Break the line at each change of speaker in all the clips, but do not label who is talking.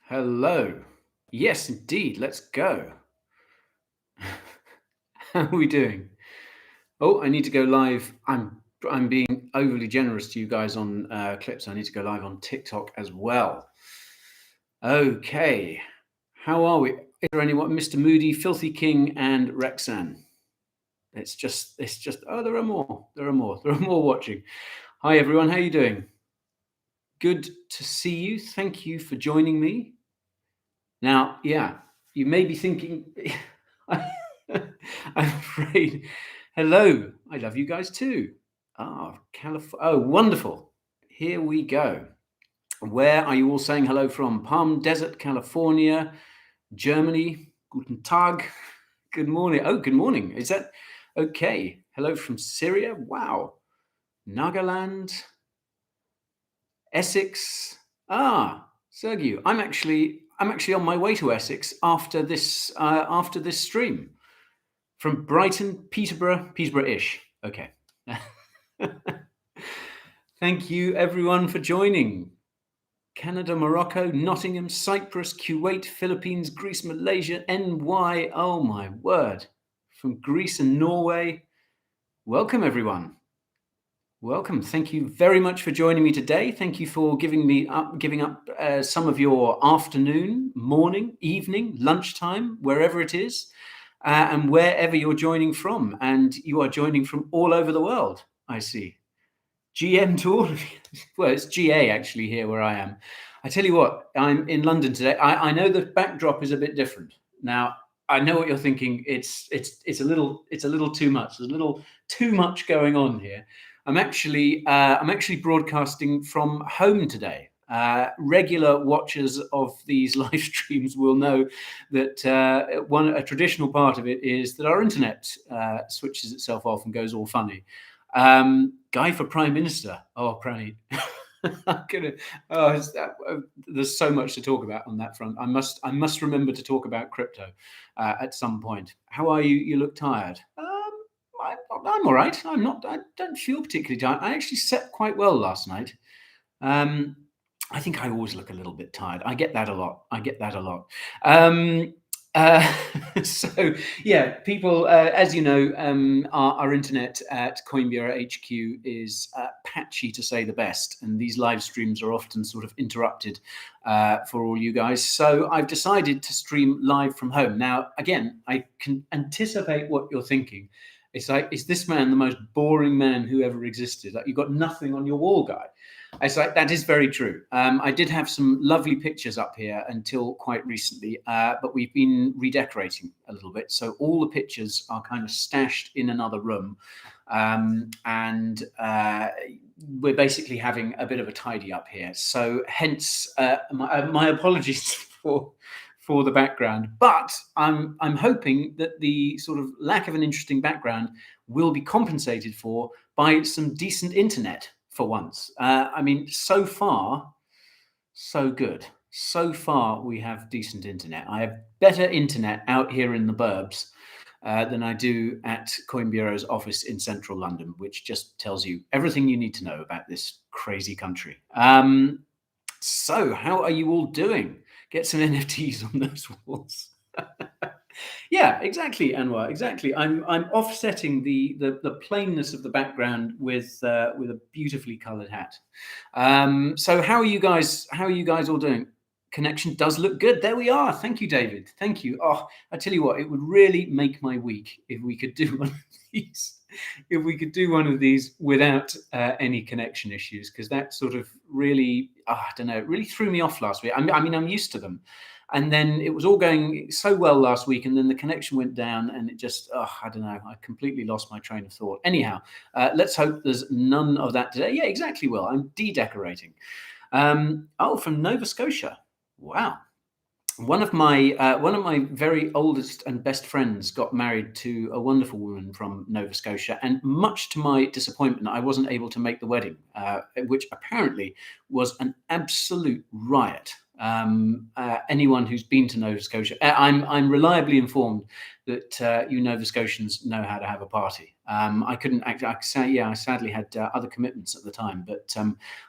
Hello. Yes, indeed. Let's go. How are we doing? Oh, I need to go live. I'm being overly generous to you guys on clips. I need to go live on TikTok as well. Okay. How are we? Is there anyone? Mr. Moody, Filthy King, and Rexan. It's just. Oh, there are more. There are more watching. Hi everyone. How are you doing? Good to see you. Thank you for joining me. Now, yeah, you may be thinking, I'm afraid, hello, I love you guys too. Oh, wonderful. Here we go. Where are you all saying hello from? Palm Desert, California, Germany. Guten Tag. Good morning. Oh, good morning. Is that okay? Hello from Syria. Wow. Nagaland, Essex. Sergio, I'm actually on my way to Essex after this stream from Brighton, Peterborough-ish. Okay. Thank you everyone for joining. Canada, Morocco, Nottingham, Cyprus, Kuwait, Philippines, Greece, Malaysia, NY. Oh my word. From Greece and Norway. Welcome everyone. Welcome. Thank you very much for joining me today. Thank you for giving up some of your afternoon, morning, evening, lunchtime, wherever it is, and wherever you're joining from. And you are joining from all over the world, I see. GM to all of you. Well, it's GA actually here where I am. I tell you what, I'm in London today. I know the backdrop is a bit different. Now, I know what you're thinking. It's a little too much. There's a little too much going on here. I'm actually broadcasting from home today. Regular watchers of these live streams will know that a traditional part of it is that our internet switches itself off and goes all funny. Guy for Prime Minister. Oh, Pranny. There's so much to talk about on that front. I must remember to talk about crypto at some point. How are you? You look tired. I'm all right. I don't feel particularly tired. I actually slept quite well last night. I think I always look a little bit tired. I get that a lot. So yeah, people, as you know, our internet at Coinbureau HQ is patchy to say the best, and these live streams are often sort of interrupted for all you guys. So I've decided to stream live from home. Now, again, I can anticipate what you're thinking. It's like, is this man the most boring man who ever existed? Like, you've got nothing on your wall, guy. It's like, that is very true. I did have some lovely pictures up here until quite recently, but we've been redecorating a little bit. So all the pictures are kind of stashed in another room. And we're basically having a bit of a tidy up here. So hence my apologies for the background, but I'm hoping that the sort of lack of an interesting background will be compensated for by some decent internet for once. I mean, so far, so good. So far, we have decent internet. I have better internet out here in the burbs than I do at Coinbureau's office in central London, which just tells you everything you need to know about this crazy country. So how are you all doing? Get some NFTs on those walls. Yeah, exactly, Anwar. Exactly. I'm offsetting the plainness of the background with a beautifully coloured hat. So how are you guys? How are you guys all doing? Connection does look good. There we are. Thank you, David. Thank you. Oh, I tell you what, it would really make my week if we could do one of these. If we could do one of these without any connection issues, because that sort of really, I don't know, it really threw me off last week. I mean, I'm used to them. And then it was all going so well last week, and then the connection went down, and it just, I don't know, I completely lost my train of thought. Anyhow, let's hope there's none of that today. Yeah, exactly, Will. I'm de-decorating. From Nova Scotia. Wow. One of my very oldest and best friends got married to a wonderful woman from Nova Scotia, and much to my disappointment, I wasn't able to make the wedding, which apparently was an absolute riot. Anyone who's been to Nova Scotia, I'm reliably informed that you Nova Scotians know how to have a party. I couldn't actually. I sadly had other commitments at the time, but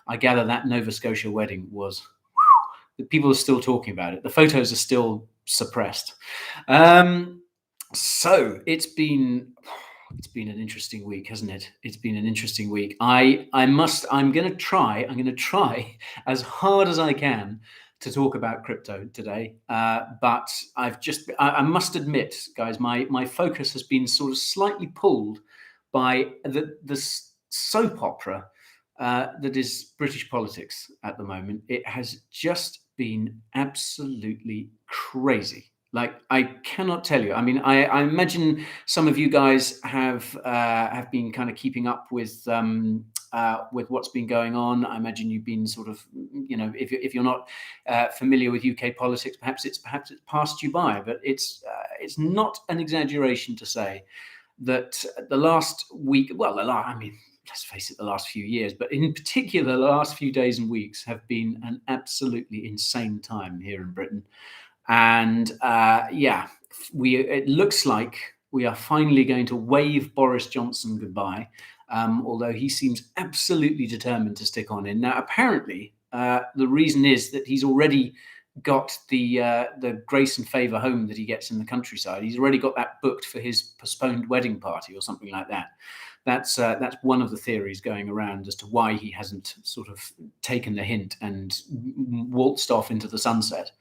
I gather that Nova Scotia wedding was People are still talking about it. The photos are still suppressed. So it's been an interesting week, hasn't it? It's been an interesting week. I'm going to try as hard as I can to talk about crypto today. But I must admit, guys, my focus has been sort of slightly pulled by the soap opera that is British politics at the moment. It has just been absolutely crazy. Like, I cannot tell you. I mean, I imagine some of you guys have been kind of keeping up with what's been going on. I imagine you've been sort of, if you're not familiar with UK politics, perhaps it's passed you by. But it's not an exaggeration to say that the last week, let's face it, the last few years, but in particular, the last few days and weeks have been an absolutely insane time here in Britain. And it looks like we are finally going to wave Boris Johnson goodbye, although he seems absolutely determined to stick on in. Now, apparently, the reason is that he's already got the grace and favour home that he gets in the countryside. He's already got that booked for his postponed wedding party or something like that. That's one of the theories going around as to why he hasn't sort of taken the hint and waltzed off into the sunset.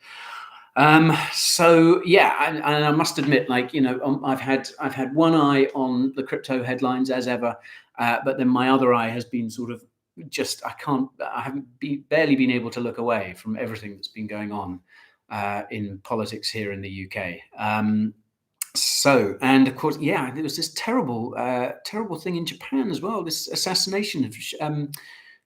So yeah, and I must admit, I've had one eye on the crypto headlines as ever, but then my other eye has been sort of I haven't barely been able to look away from everything that's been going on in politics here in the UK. And of cours, there was this terrible thing in Japan as well. This assassination of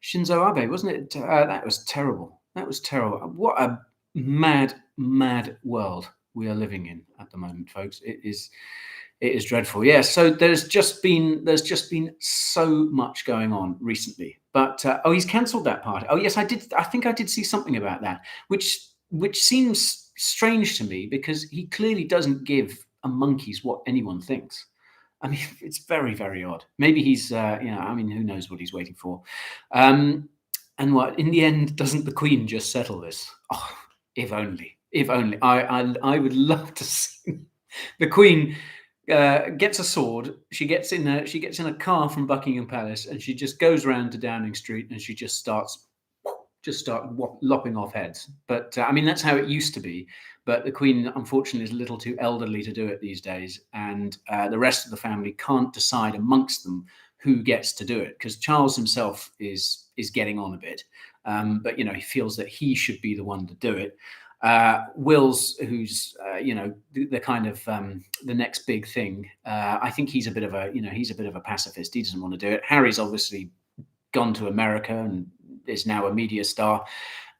Shinzo Abe, wasn't it? That was terrible. What a mad world we are living in at the moment, folks. It is dreadful. Yeah. So there's just been so much going on recently. But he's cancelled that party. Oh yes, I did. I think I did see something about that, which seems strange to me because he clearly doesn't give a monkey's what anyone thinks. I mean, it's very, very odd. Maybe he's, who knows what he's waiting for. And what in the end, doesn't the Queen just settle this? Oh, if only. I would love to see the Queen gets a sword. She gets in a car from Buckingham Palace, and she just goes round to Downing Street, and she just starts lopping off heads. But that's how it used to be. But the Queen, unfortunately, is a little too elderly to do it these days, and the rest of the family can't decide amongst them who gets to do it, because Charles himself is getting on a bit, but he feels that he should be the one to do it. Will's, who's the kind of the next big thing. I think he's a bit of a pacifist. He doesn't want to do it. Harry's obviously gone to America and is now a media star.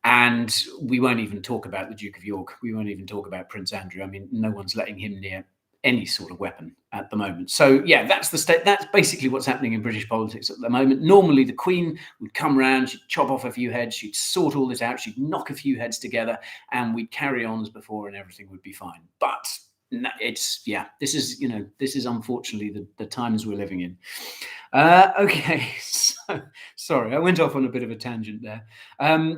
And we won't even talk about the Duke of York. We won't even talk about Prince Andrew. I mean, no one's letting him near any sort of weapon at the moment. So yeah, that's the state. That's basically what's happening in British politics at the moment. Normally, the Queen would come round, she'd chop off a few heads, she'd sort all this out, she'd knock a few heads together, and we'd carry on as before, and everything would be fine. But this is unfortunately the times we're living in. Okay, so sorry, I went off on a bit of a tangent there.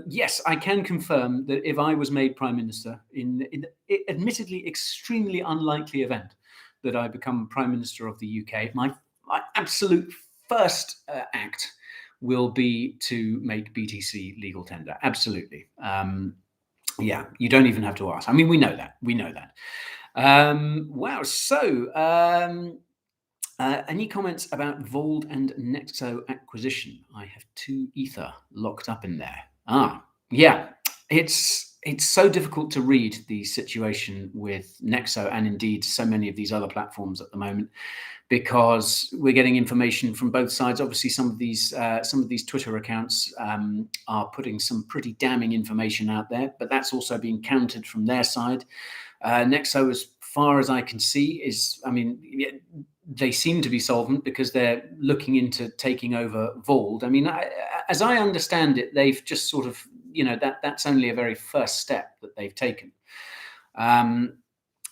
Yes, I can confirm that if I was made Prime Minister in admittedly extremely unlikely event that I become Prime Minister of the UK, my absolute first act will be to make BTC legal tender. Absolutely. Yeah, you don't even have to ask. I mean, we know that. Wow. So, any comments about Vold and Nexo acquisition? I have 2 Ether locked up in there. Yeah. It's so difficult to read the situation with Nexo and indeed so many of these other platforms at the moment, because we're getting information from both sides. Obviously, some of these Twitter accounts are putting some pretty damning information out there, but that's also being countered from their side. Nexo, as far as I can see, they seem to be solvent because they're looking into taking over Vold. I mean, as I understand it, they've just sort of, that's only a very first step that they've taken. And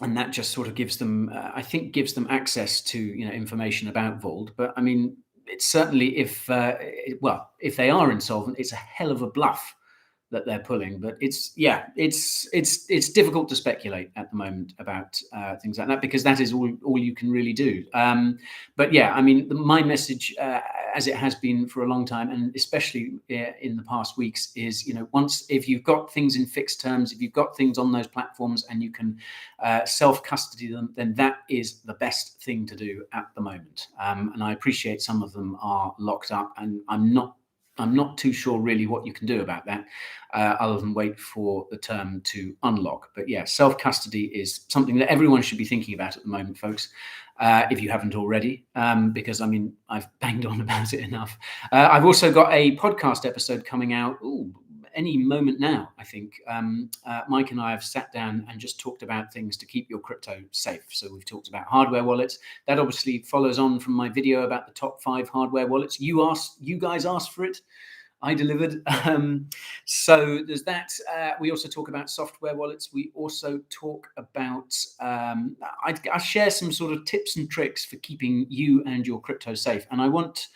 that just sort of gives them, gives them access to, information about Vold. But I mean, it's certainly if they are insolvent, it's a hell of a bluff that they're pulling. But it's difficult to speculate at the moment about things like that, because that is all you can really do. But yeah, I mean, my message, as it has been for a long time, and especially in the past weeks, is, if you've got things in fixed terms, if you've got things on those platforms and you can self-custody them, then that is the best thing to do at the moment. And I appreciate some of them are locked up, and I'm not too sure really what you can do about that, other than wait for the term to unlock. But yeah, self-custody is something that everyone should be thinking about at the moment, folks, if you haven't already, because I mean, I've banged on about it enough. I've also got a podcast episode coming out any moment now, I think. Mike and I have sat down and just talked about things to keep your crypto safe. So we've talked about hardware wallets. That obviously follows on from my video about the top 5 hardware wallets. You guys asked for it, I delivered. So there's that. We also talk about software wallets. We also talk about, I share some sort of tips and tricks for keeping you and your crypto safe. And I want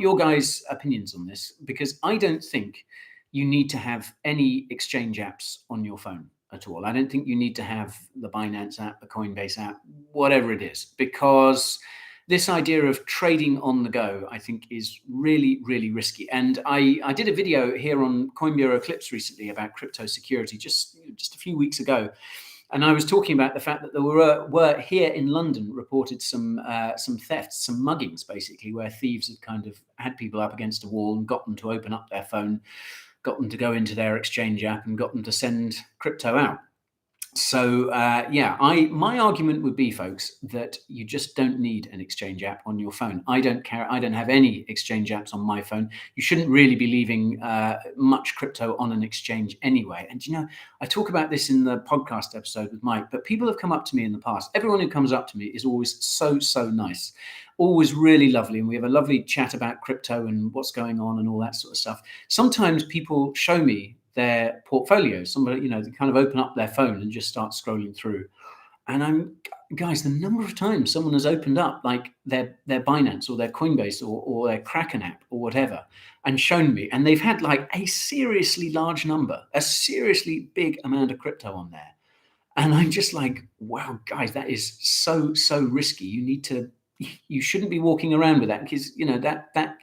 your guys' opinions on this, because I don't think you need to have any exchange apps on your phone at all. I don't think you need to have the Binance app, the Coinbase app, whatever it is, because this idea of trading on the go, I think, is really, really risky. And I did a video here on Coinbureau Clips recently about crypto security just a few weeks ago. And I was talking about the fact that there were here in London reported some thefts, some muggings, basically, where thieves had kind of had people up against a wall and got them to open up their phone, got them to go into their exchange app, and got them to send crypto out. So my argument would be, folks, that you just don't need an exchange app on your phone. I don't care. I don't have any exchange apps on my phone. You shouldn't really be leaving much crypto on an exchange anyway. And I talk about this in the podcast episode with Mike, but people have come up to me in the past. Everyone who comes up to me is always so nice, always really lovely, and we have a lovely chat about crypto and what's going on and all that sort of stuff. Sometimes people show me their portfolios. Somebody, they kind of open up their phone and just start scrolling through. And guys, the number of times someone has opened up like their Binance or their Coinbase or their Kraken app or whatever and shown me, and they've had like a seriously large number, a seriously big amount of crypto on there. And I'm just like, wow, guys, that is so risky. You shouldn't be walking around with that, because that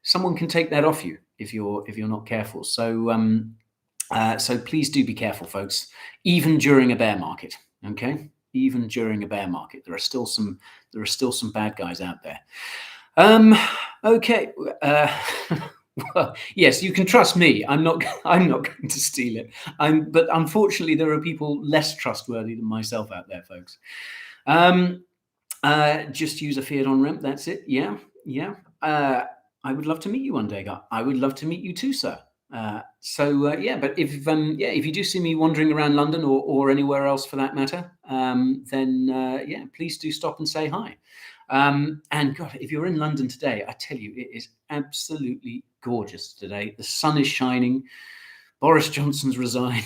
someone can take that off you if you're not careful. So please do be careful, folks, even during a bear market. Okay, even during a bear market, there are still some bad guys out there. Okay. Well, yes, you can trust me. I'm not going to steal it. But unfortunately, there are people less trustworthy than myself out there, folks. Just use a fiat on ramp. That's it. Yeah. I would love to meet you one day, guy. I would love to meet you too, sir. But if you do see me wandering around London or anywhere else for that matter, then please do stop and say hi. And God, if you're in London today, I tell you, it is absolutely gorgeous today. The sun is shining. Boris Johnson's resigned.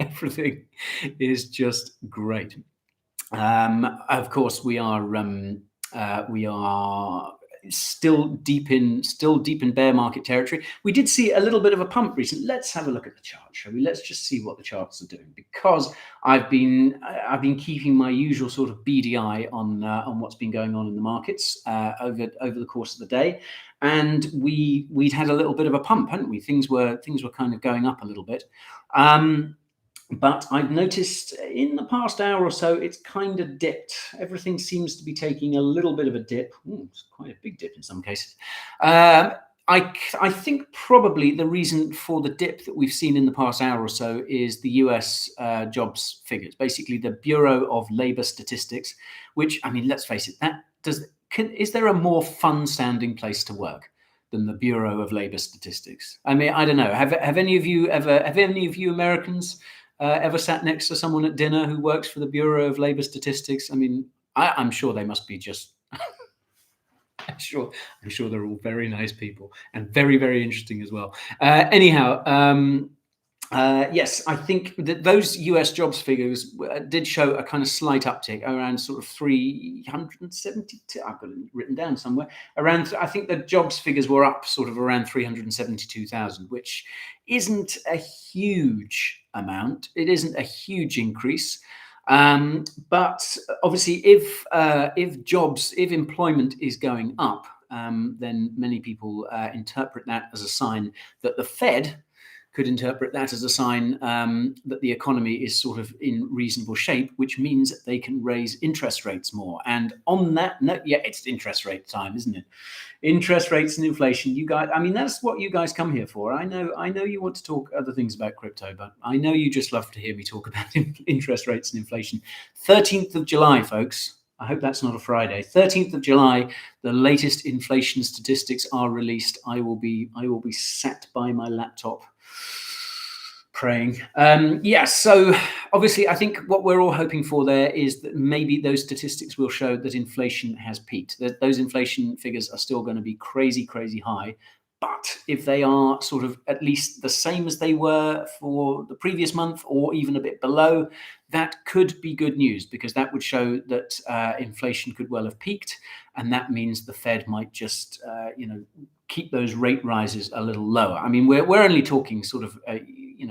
Everything is just great. Of course, we are still deep in bear market territory. We did see a little bit of a pump recently. Let's have a look at the chart, shall we? Let's just see what the charts are doing, because I've been keeping my usual sort of beady eye on what's been going on in the markets over the course of the day. And we'd had a little bit of a pump, hadn't we? Things were kind of going up a little bit. But I've noticed in the past hour or so, it's kind of dipped. Everything seems to be taking a little bit of a dip. It's quite a big dip in some cases. I think probably the reason for the dip that we've seen in the past hour or so is the US jobs figures, basically the Bureau of Labor Statistics, which, I mean, let's face it, is there a more fun-sounding place to work than the Bureau of Labor Statistics? I mean, I don't know. Have any of you Americans ever sat next to someone at dinner who works for the Bureau of Labor Statistics? I mean, I'm sure they must be just. I'm sure they're all very nice people and very, very interesting as well. Anyhow, Yes, I think that those US jobs figures did show a kind of slight uptick around sort of 372. I've got it written down somewhere. Around, I think the jobs figures were up sort of around 372,000, which isn't a huge amount. It isn't a huge increase. But obviously, if employment is going up, then many people interpret that as a sign that the Fed could interpret that as a sign that the economy is sort of in reasonable shape, which means that they can raise interest rates more. And on that note, yeah, it's interest rate time, isn't it? Interest rates and inflation. You guys, I mean, that's what you guys come here for. I know you want to talk other things about crypto, but I know you just love to hear me talk about interest rates and inflation. 13th of July, folks. I hope that's not a Friday. 13th of July, the latest inflation statistics are released. I will be sat by my laptop praying. So obviously, I think what we're all hoping for there is that maybe those statistics will show that inflation has peaked, that those inflation figures are still going to be crazy, crazy high. But if they are sort of at least the same as they were for the previous month or even a bit below, that could be good news, because that would show that inflation could well have peaked. And that means the Fed might just, keep those rate rises a little lower. I mean, we're only talking sort of,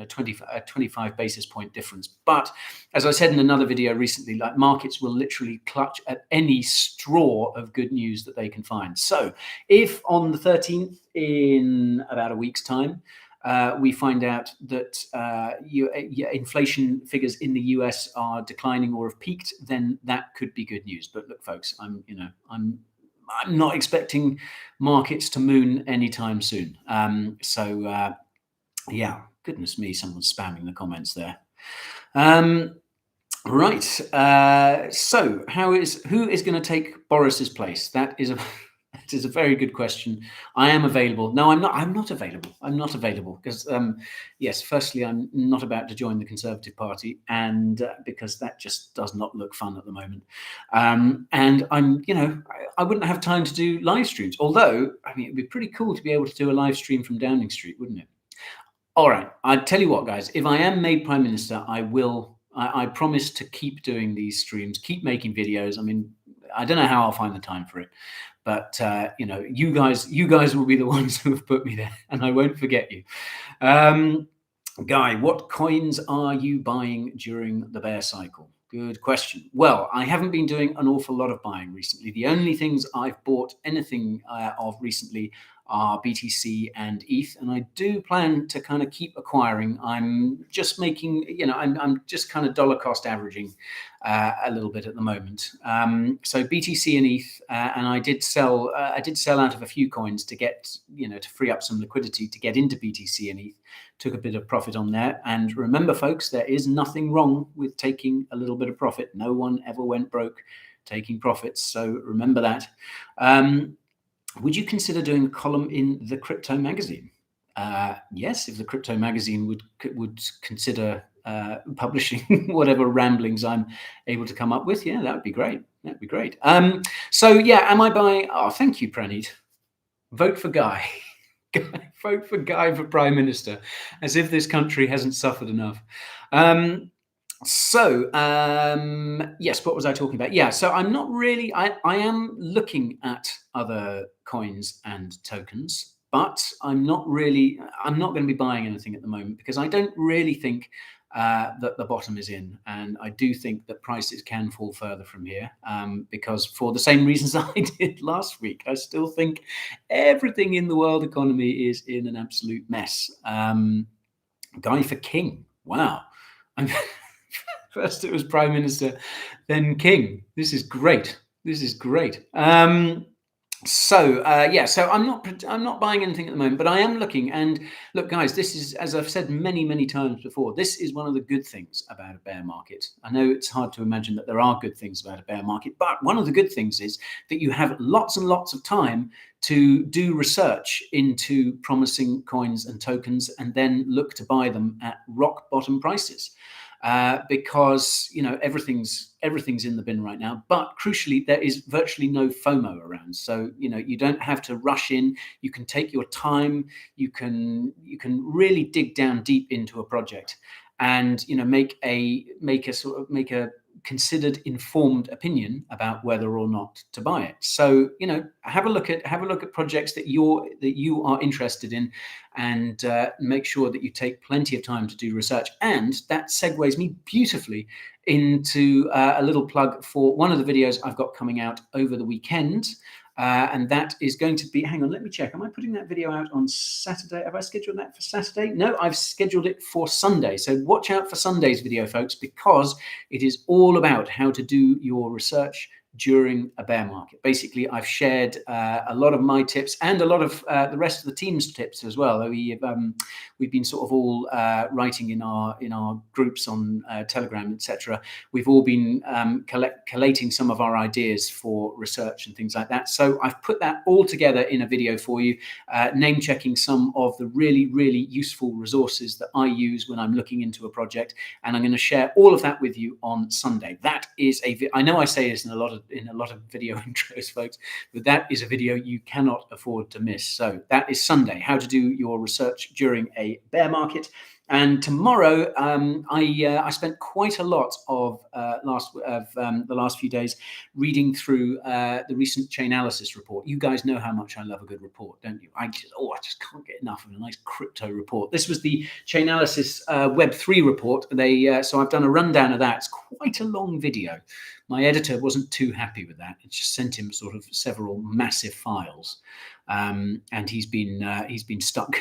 25 basis point difference. But as I said in another video recently, like, markets will literally clutch at any straw of good news that they can find. So if on the 13th, in about a week's time, we find out that inflation figures in the US are declining or have peaked, then that could be good news. But look, folks, I'm not expecting markets to moon anytime soon. Goodness me, someone's spamming the comments there. Right. So who is going to take Boris's place? That is a very good question. I am available. No, I'm not. I'm not available because, yes, firstly, I'm not about to join the Conservative Party, and because that just does not look fun at the moment. And I wouldn't have time to do live streams. Although, I mean, it'd be pretty cool to be able to do a live stream from Downing Street, wouldn't it? All right. I tell you what, guys. If I am made Prime Minister, I will. I promise to keep doing these streams, keep making videos. I mean, I don't know how I'll find the time for it. But you guys will be the ones who have put me there, and I won't forget you. Guy, what coins are you buying during the bear cycle? Good question. Well, I haven't been doing an awful lot of buying recently. The only things I've bought anything of recently are BTC and ETH, and I do plan to kind of keep acquiring. I'm just making, I'm just kind of dollar cost averaging a little bit at the moment. So BTC and ETH, and I did sell out of a few coins to get, to free up some liquidity to get into BTC and ETH. Took a bit of profit on there. And remember, folks, there is nothing wrong with taking a little bit of profit. No one ever went broke taking profits. So remember that. Would you consider doing a column in the Crypto Magazine? Yes, if the Crypto Magazine would consider publishing whatever ramblings I'm able to come up with. Yeah, that would be great. That'd be great. So yeah, am I buying? Oh, thank you, Pranit. Vote for Guy. Vote for Guy for Prime Minister, as if this country hasn't suffered enough. Yes, what was I talking about? Yeah, so I'm not really, I am looking at other coins and tokens, but I'm not going to be buying anything at the moment, because I don't really think that the bottom is in. And I do think that prices can fall further from here, because for the same reasons I did last week, I still think everything in the world economy is in an absolute mess. Guy for King. Wow. First it was Prime Minister, then King. This is great. So I'm not buying anything at the moment, but I am looking. And look, guys, this is, as I've said many times before, this is one of the good things about a bear market. I know it's hard to imagine that there are good things about a bear market, but one of the good things is that you have lots and lots of time to do research into promising coins and tokens, and then look to buy them at rock bottom prices. because everything's in the bin right now. But crucially, there is virtually no FOMO around, so you don't have to rush in. You can take your time. You can really dig down deep into a project, and make a considered, informed opinion about whether or not to buy it. So have a look at projects that you are interested in, and make sure that you take plenty of time to do research. And that segues me beautifully into a little plug for one of the videos I've got coming out over the weekend. And that is going to be, hang on, let me check. Am I putting that video out on Saturday? Have I scheduled that for Saturday? No, I've scheduled it for Sunday. So watch out for Sunday's video, folks, because it is all about how to do your research during a bear market. Basically, I've shared a lot of my tips and a lot of the rest of the team's tips as well. We've been sort of all writing in our groups on Telegram, etc. We've all been collating some of our ideas for research and things like that. So I've put that all together in a video for you, name checking some of the really, really useful resources that I use when I'm looking into a project, and I'm going to share all of that with you on Sunday. That is I know I say this in a lot of video intros, folks, but that is a video you cannot afford to miss. So that is Sunday, how to do your research during a bear market. And tomorrow, I spent quite a lot of the last few days reading through the recent Chainalysis report. You guys know how much I love a good report, don't you? I just can't get enough of a nice crypto report. This was the Chainalysis Web3 report. So I've done a rundown of that. It's quite a long video. My editor wasn't too happy with that. It just sent him sort of several massive files. And he's been stuck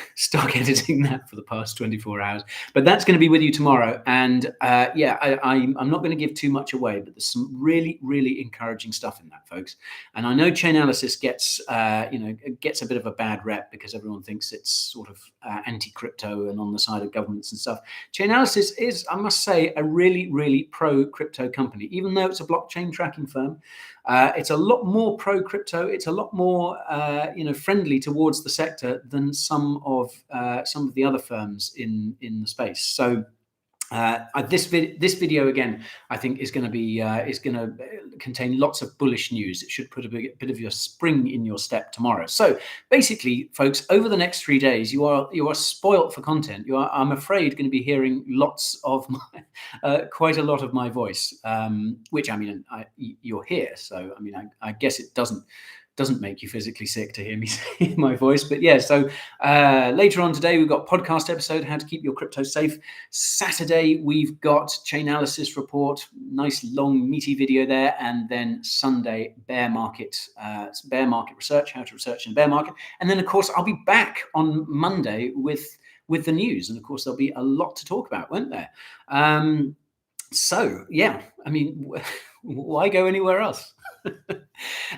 editing that for the past 24 hours. But that's going to be with you tomorrow. And I'm not going to give too much away, but there's some really, really encouraging stuff in that, folks. And I know Chainalysis gets a bit of a bad rep because everyone thinks it's sort of anti-crypto and on the side of governments and stuff. Chainalysis is, I must say, a really, really pro-crypto company, even though it's a blockchain tracking firm. It's a lot more pro-crypto. It's a lot more, friendly towards the sector than some of the other firms in the space. So this video again, I think, is going to contain lots of bullish news. It should put a bit of your spring in your step tomorrow. So basically, folks, over the next 3 days, you are spoilt for content. You are, I'm afraid, going to be hearing lots of quite a lot of my voice, which you're here. So I guess it doesn't make you physically sick to hear me say my voice. But yeah, so later on today, we've got podcast episode, how to keep your crypto safe. Saturday, we've got Chainalysis report, nice long meaty video there. And then Sunday, bear market research, how to research in a bear market. And then of course, I'll be back on Monday with the news. And of course, there'll be a lot to talk about, won't there? So yeah, why go anywhere else?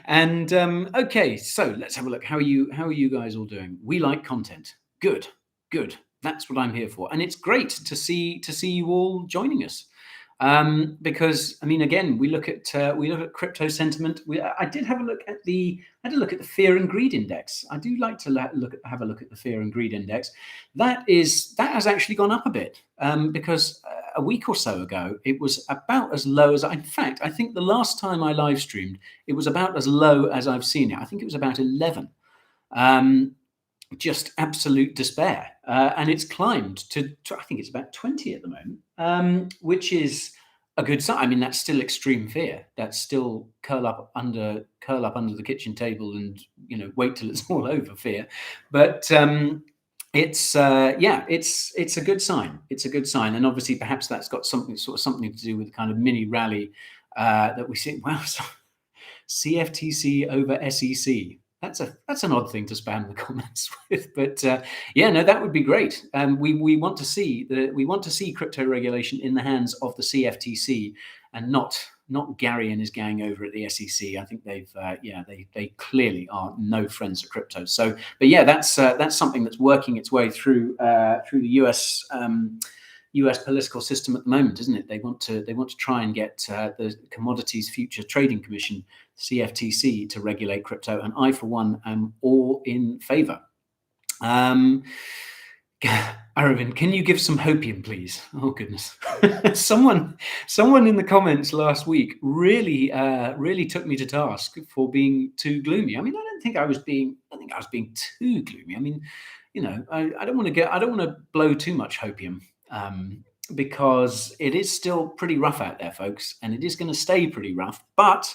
And okay, so let's have a look. How are you guys all doing? We like content. Good. That's what I'm here for, and it's great to see you all joining us. Because again, we look at crypto sentiment. I did have a look at the fear and greed index. I do like to have a look at the fear and greed index. That has actually gone up a bit, because a week or so ago it was about as low as, in fact, I think the last time I live streamed, it was about as low as I've seen it. I think it was about 11. Just absolute despair, and it's climbed to I think it's about 20 at the moment, which is a good sign. That's still extreme fear. That's still curl up under the kitchen table and wait till it's all over fear. But it's a good sign. It's a good sign, and obviously perhaps that's got something to do with the kind of mini rally that we see. Wow, CFTC over SEC. That's an odd thing to spam the comments with, but that would be great. We want to see crypto regulation in the hands of the CFTC and not Gary and his gang over at the SEC. I think they clearly are no friends of crypto. So, but yeah, that's something that's working its way through the US political system at the moment, isn't it? They want to try and get the Commodities Future Trading Commission, CFTC, to regulate crypto, and I, for one, am all in favor. Aravind, can you give some hopium, please? Oh goodness. someone in the comments last week really took me to task for being too gloomy. I mean, I don't think I was being too gloomy. I mean, I don't want to blow too much hopium, because it is still pretty rough out there, folks, and it is going to stay pretty rough. But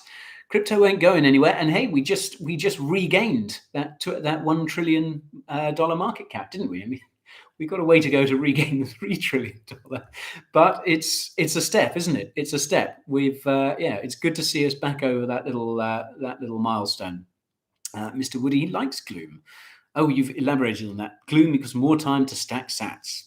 crypto ain't going anywhere. And hey, we just regained that $1 trillion market cap, didn't we? I mean, we've got a way to go to regain the $3 trillion, but it's a step, isn't it? It's a step. It's good to see us back over that little milestone. Mr. Woody likes gloom. Oh, you've elaborated on that. Gloom because more time to stack sats.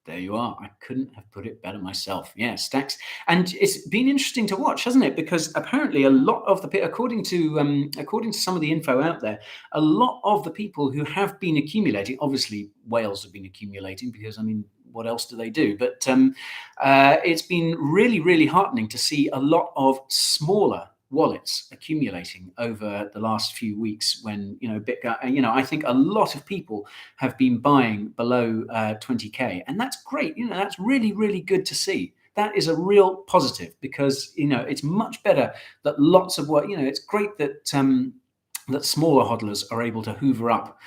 There you are. I couldn't have put it better myself. Yeah, stacks. And it's been interesting to watch, hasn't it? Because apparently a lot of the, according to some of the info out there, a lot of the people who have been accumulating, obviously whales have been accumulating because, I mean, what else do they do? But it's been really, really heartening to see a lot of smaller wallets accumulating over the last few weeks when, I think a lot of people have been buying below 20K, and that's great. That's really, really good to see. That is a real positive because, it's much better that lots of it's great that that smaller hodlers are able to hoover up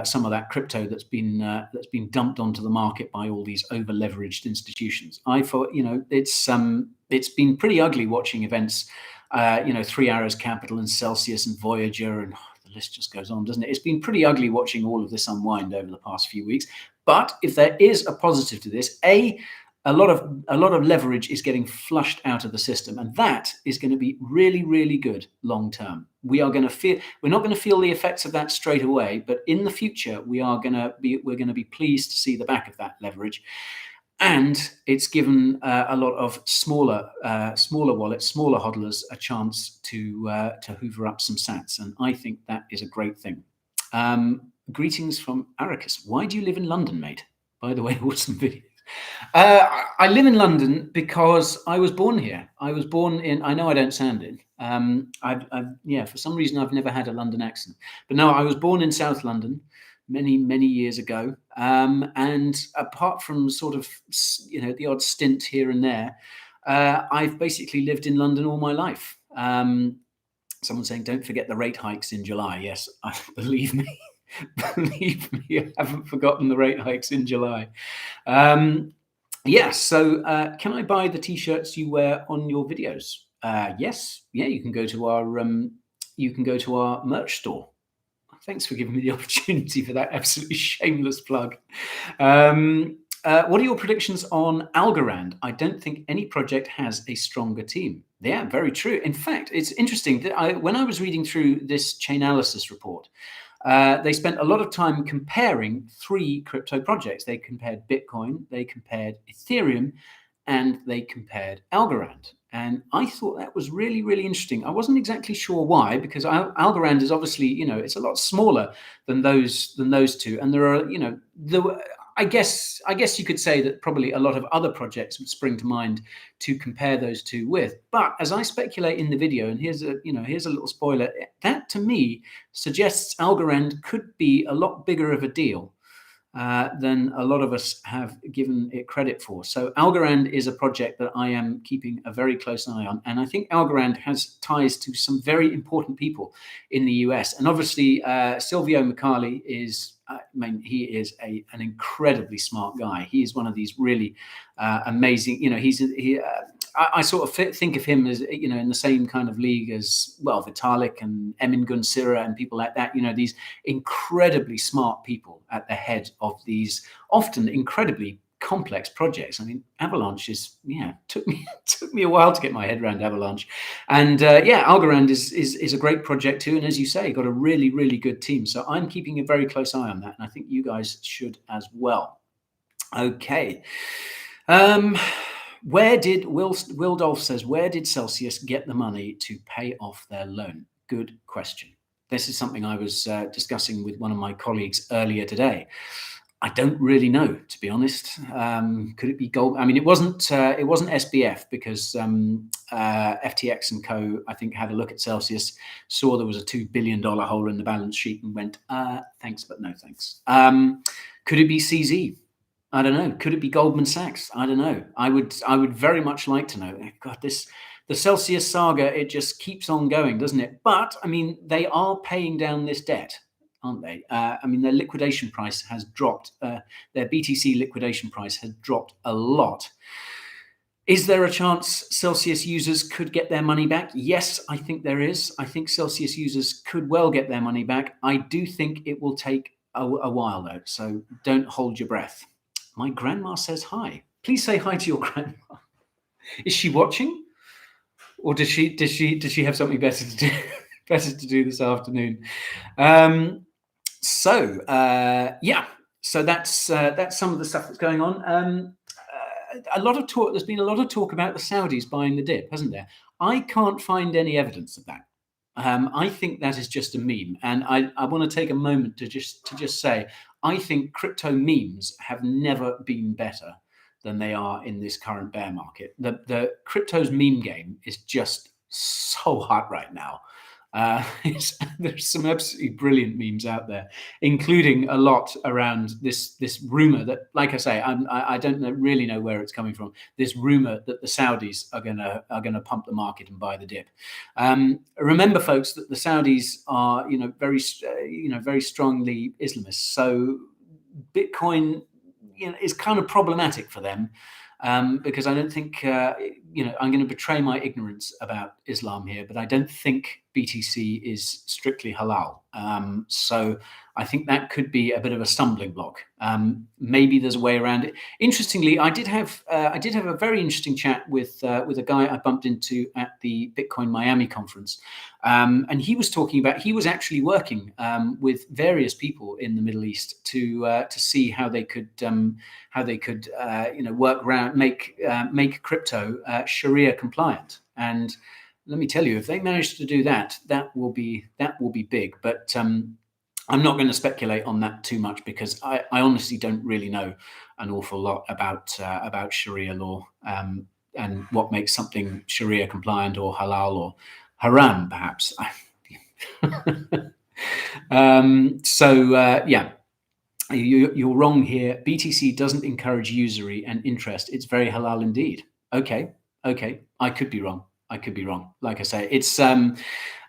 some of that crypto that's been dumped onto the market by all these over leveraged institutions. I thought, it's been pretty ugly watching events. 3 Arrows Capital and Celsius and Voyager, and the list just goes on, doesn't it? It's been pretty ugly watching all of this unwind over the past few weeks. But if there is a positive to this, a lot of leverage is getting flushed out of the system, and that is going to be really, really good long term. We're not going to feel the effects of that straight away, but in the future we're going to be pleased to see the back of that leverage. And it's given a lot of smaller wallets, smaller hodlers a chance to hoover up some sats, and I think that is a great thing. Greetings from Arrakis. Why do you live in London, mate? By the way, awesome video. I live in London because I was born here. I was born in. I know I don't sound it. For some reason I've never had a London accent, but no, I was born in South London many years ago, and apart from sort of the odd stint here and there, I've basically lived in London all my life. Someone saying don't forget the rate hikes in July. Yes, believe me, I haven't forgotten the rate hikes in July. So can I buy the t-shirts you wear on your videos? Yes, you can go to our merch store. Thanks for giving me the opportunity for that absolutely shameless plug. What are your predictions on Algorand? I don't think any project has a stronger team. Yeah, very true. In fact, it's interesting that when I was reading through this Chainalysis report, they spent a lot of time comparing 3 crypto projects. They compared Bitcoin, they compared Ethereum, and they compared Algorand. And I thought that was really, really interesting. I wasn't exactly sure why, because Algorand is obviously, it's a lot smaller than those two. And there are, I guess you could say that probably a lot of other projects would spring to mind to compare those two with. But as I speculate in the video, and here's a little spoiler, that to me suggests Algorand could be a lot bigger of a deal than a lot of us have given it credit for. So Algorand is a project that I am keeping a very close eye on. And I think Algorand has ties to some very important people in the US. And obviously, Silvio Micali is, he is an incredibly smart guy. He is one of these really amazing, I sort of think of him as, in the same kind of league as, well, Vitalik and Emin Gun Sira and people like that, these incredibly smart people at the head of these often incredibly complex projects. I mean, Avalanche took me a while to get my head around Avalanche. And Algorand is a great project too. And as you say, got a really, really good team. So I'm keeping a very close eye on that. And I think you guys should as well. Okay. Will Dolph says, where did Celsius get the money to pay off their loan? Good question. This is something I was discussing with one of my colleagues earlier today. I don't really know, to be honest. Could it be gold? I mean, it wasn't SBF, because FTX and Co, I think, had a look at Celsius, saw there was a $2 billion hole in the balance sheet and went, thanks, but no thanks. Could it be CZ? I don't know. Could it be Goldman Sachs? I don't know. I would very much like to know. God, the Celsius saga, it just keeps on going, doesn't it? But I mean, they are paying down this debt, aren't they? I mean, their liquidation price has dropped. Their BTC liquidation price has dropped a lot. Is there a chance Celsius users could get their money back? Yes, I think there is. I think Celsius users could well get their money back. I do think it will take a while, though, so don't hold your breath. My grandma says hi. Please say hi to your grandma. Is she watching, or does she have something better to do this afternoon? So that's some of the stuff that's going on. A lot of talk. There's been a lot of talk about the Saudis buying the dip, hasn't there? I can't find any evidence of that. I think that is just a meme, and I want to take a moment to just say I think crypto memes have never been better than they are in this current bear market. The crypto's meme game is just so hot right now. There's some absolutely brilliant memes out there, including a lot around this rumor that, like I say, I don't really know where it's coming from. This rumor that the Saudis are gonna pump the market and buy the dip. Remember, folks, that the Saudis are very strongly Islamist, so Bitcoin is kind of problematic for them. Because I don't think, I'm going to betray my ignorance about Islam here, but I don't think BTC is strictly halal. So I think that could be a bit of a stumbling block. Maybe there's a way around it. Interestingly, I did have a very interesting chat with a guy I bumped into at the Bitcoin Miami conference, and he was talking about he was actually working with various people in the Middle East to see how they could work around make crypto Sharia compliant. And let me tell you, if they manage to do that, that will be big. But I'm not going to speculate on that too much because I honestly don't really know an awful lot about Sharia law and what makes something Sharia compliant or halal or haram, perhaps. You're wrong here. BTC doesn't encourage usury and interest. It's very halal indeed. Okay, I could be wrong. Like I say, it's something.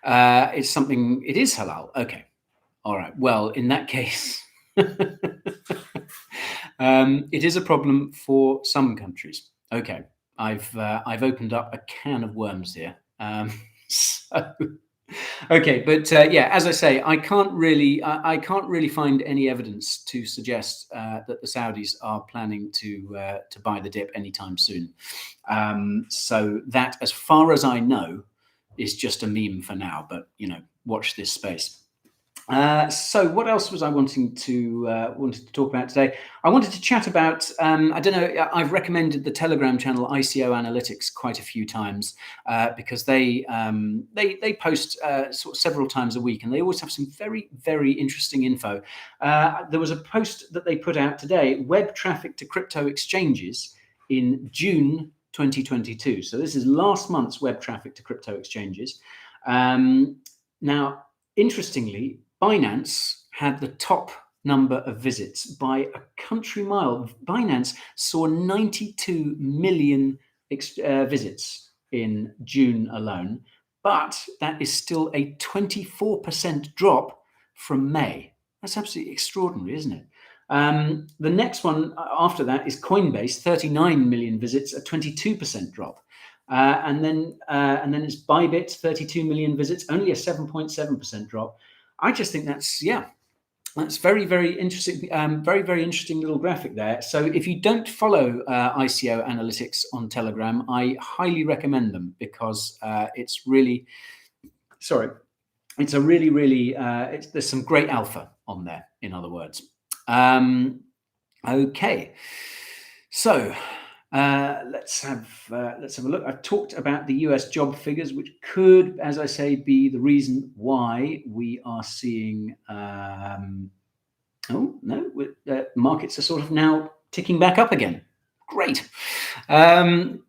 It is halal. Okay. All right. Well, in that case, it is a problem for some countries. Okay. I've opened up a can of worms here. Okay, but as I say, I can't really find any evidence to suggest that the Saudis are planning to buy the dip anytime soon. So that, as far as I know, is just a meme for now. But watch this space. So what else was I wanted to talk about today? I wanted to chat about, I don't know, I've recommended the Telegram channel ICO Analytics quite a few times because they post sort of several times a week, and they always have some very, very interesting info. There was a post that they put out today, web traffic to crypto exchanges in June 2022. So this is last month's web traffic to crypto exchanges. Now, interestingly, Binance had the top number of visits by a country mile. Binance saw 92 million visits in June alone, but that is still a 24% drop from May. That's absolutely extraordinary, isn't it? The next one after that is Coinbase, 39 million visits, a 22% drop. And then it's Bybit, 32 million visits, only a 7.7% drop. I just think that's very, very interesting. Very, very interesting little graphic there. So if you don't follow ICO Analytics on Telegram, I highly recommend them because there's some great alpha on there. In other words, okay. So let's have a look. I've talked about the US job figures, which could, as I say, be the reason why we are seeing. Markets are sort of now ticking back up again. Great. But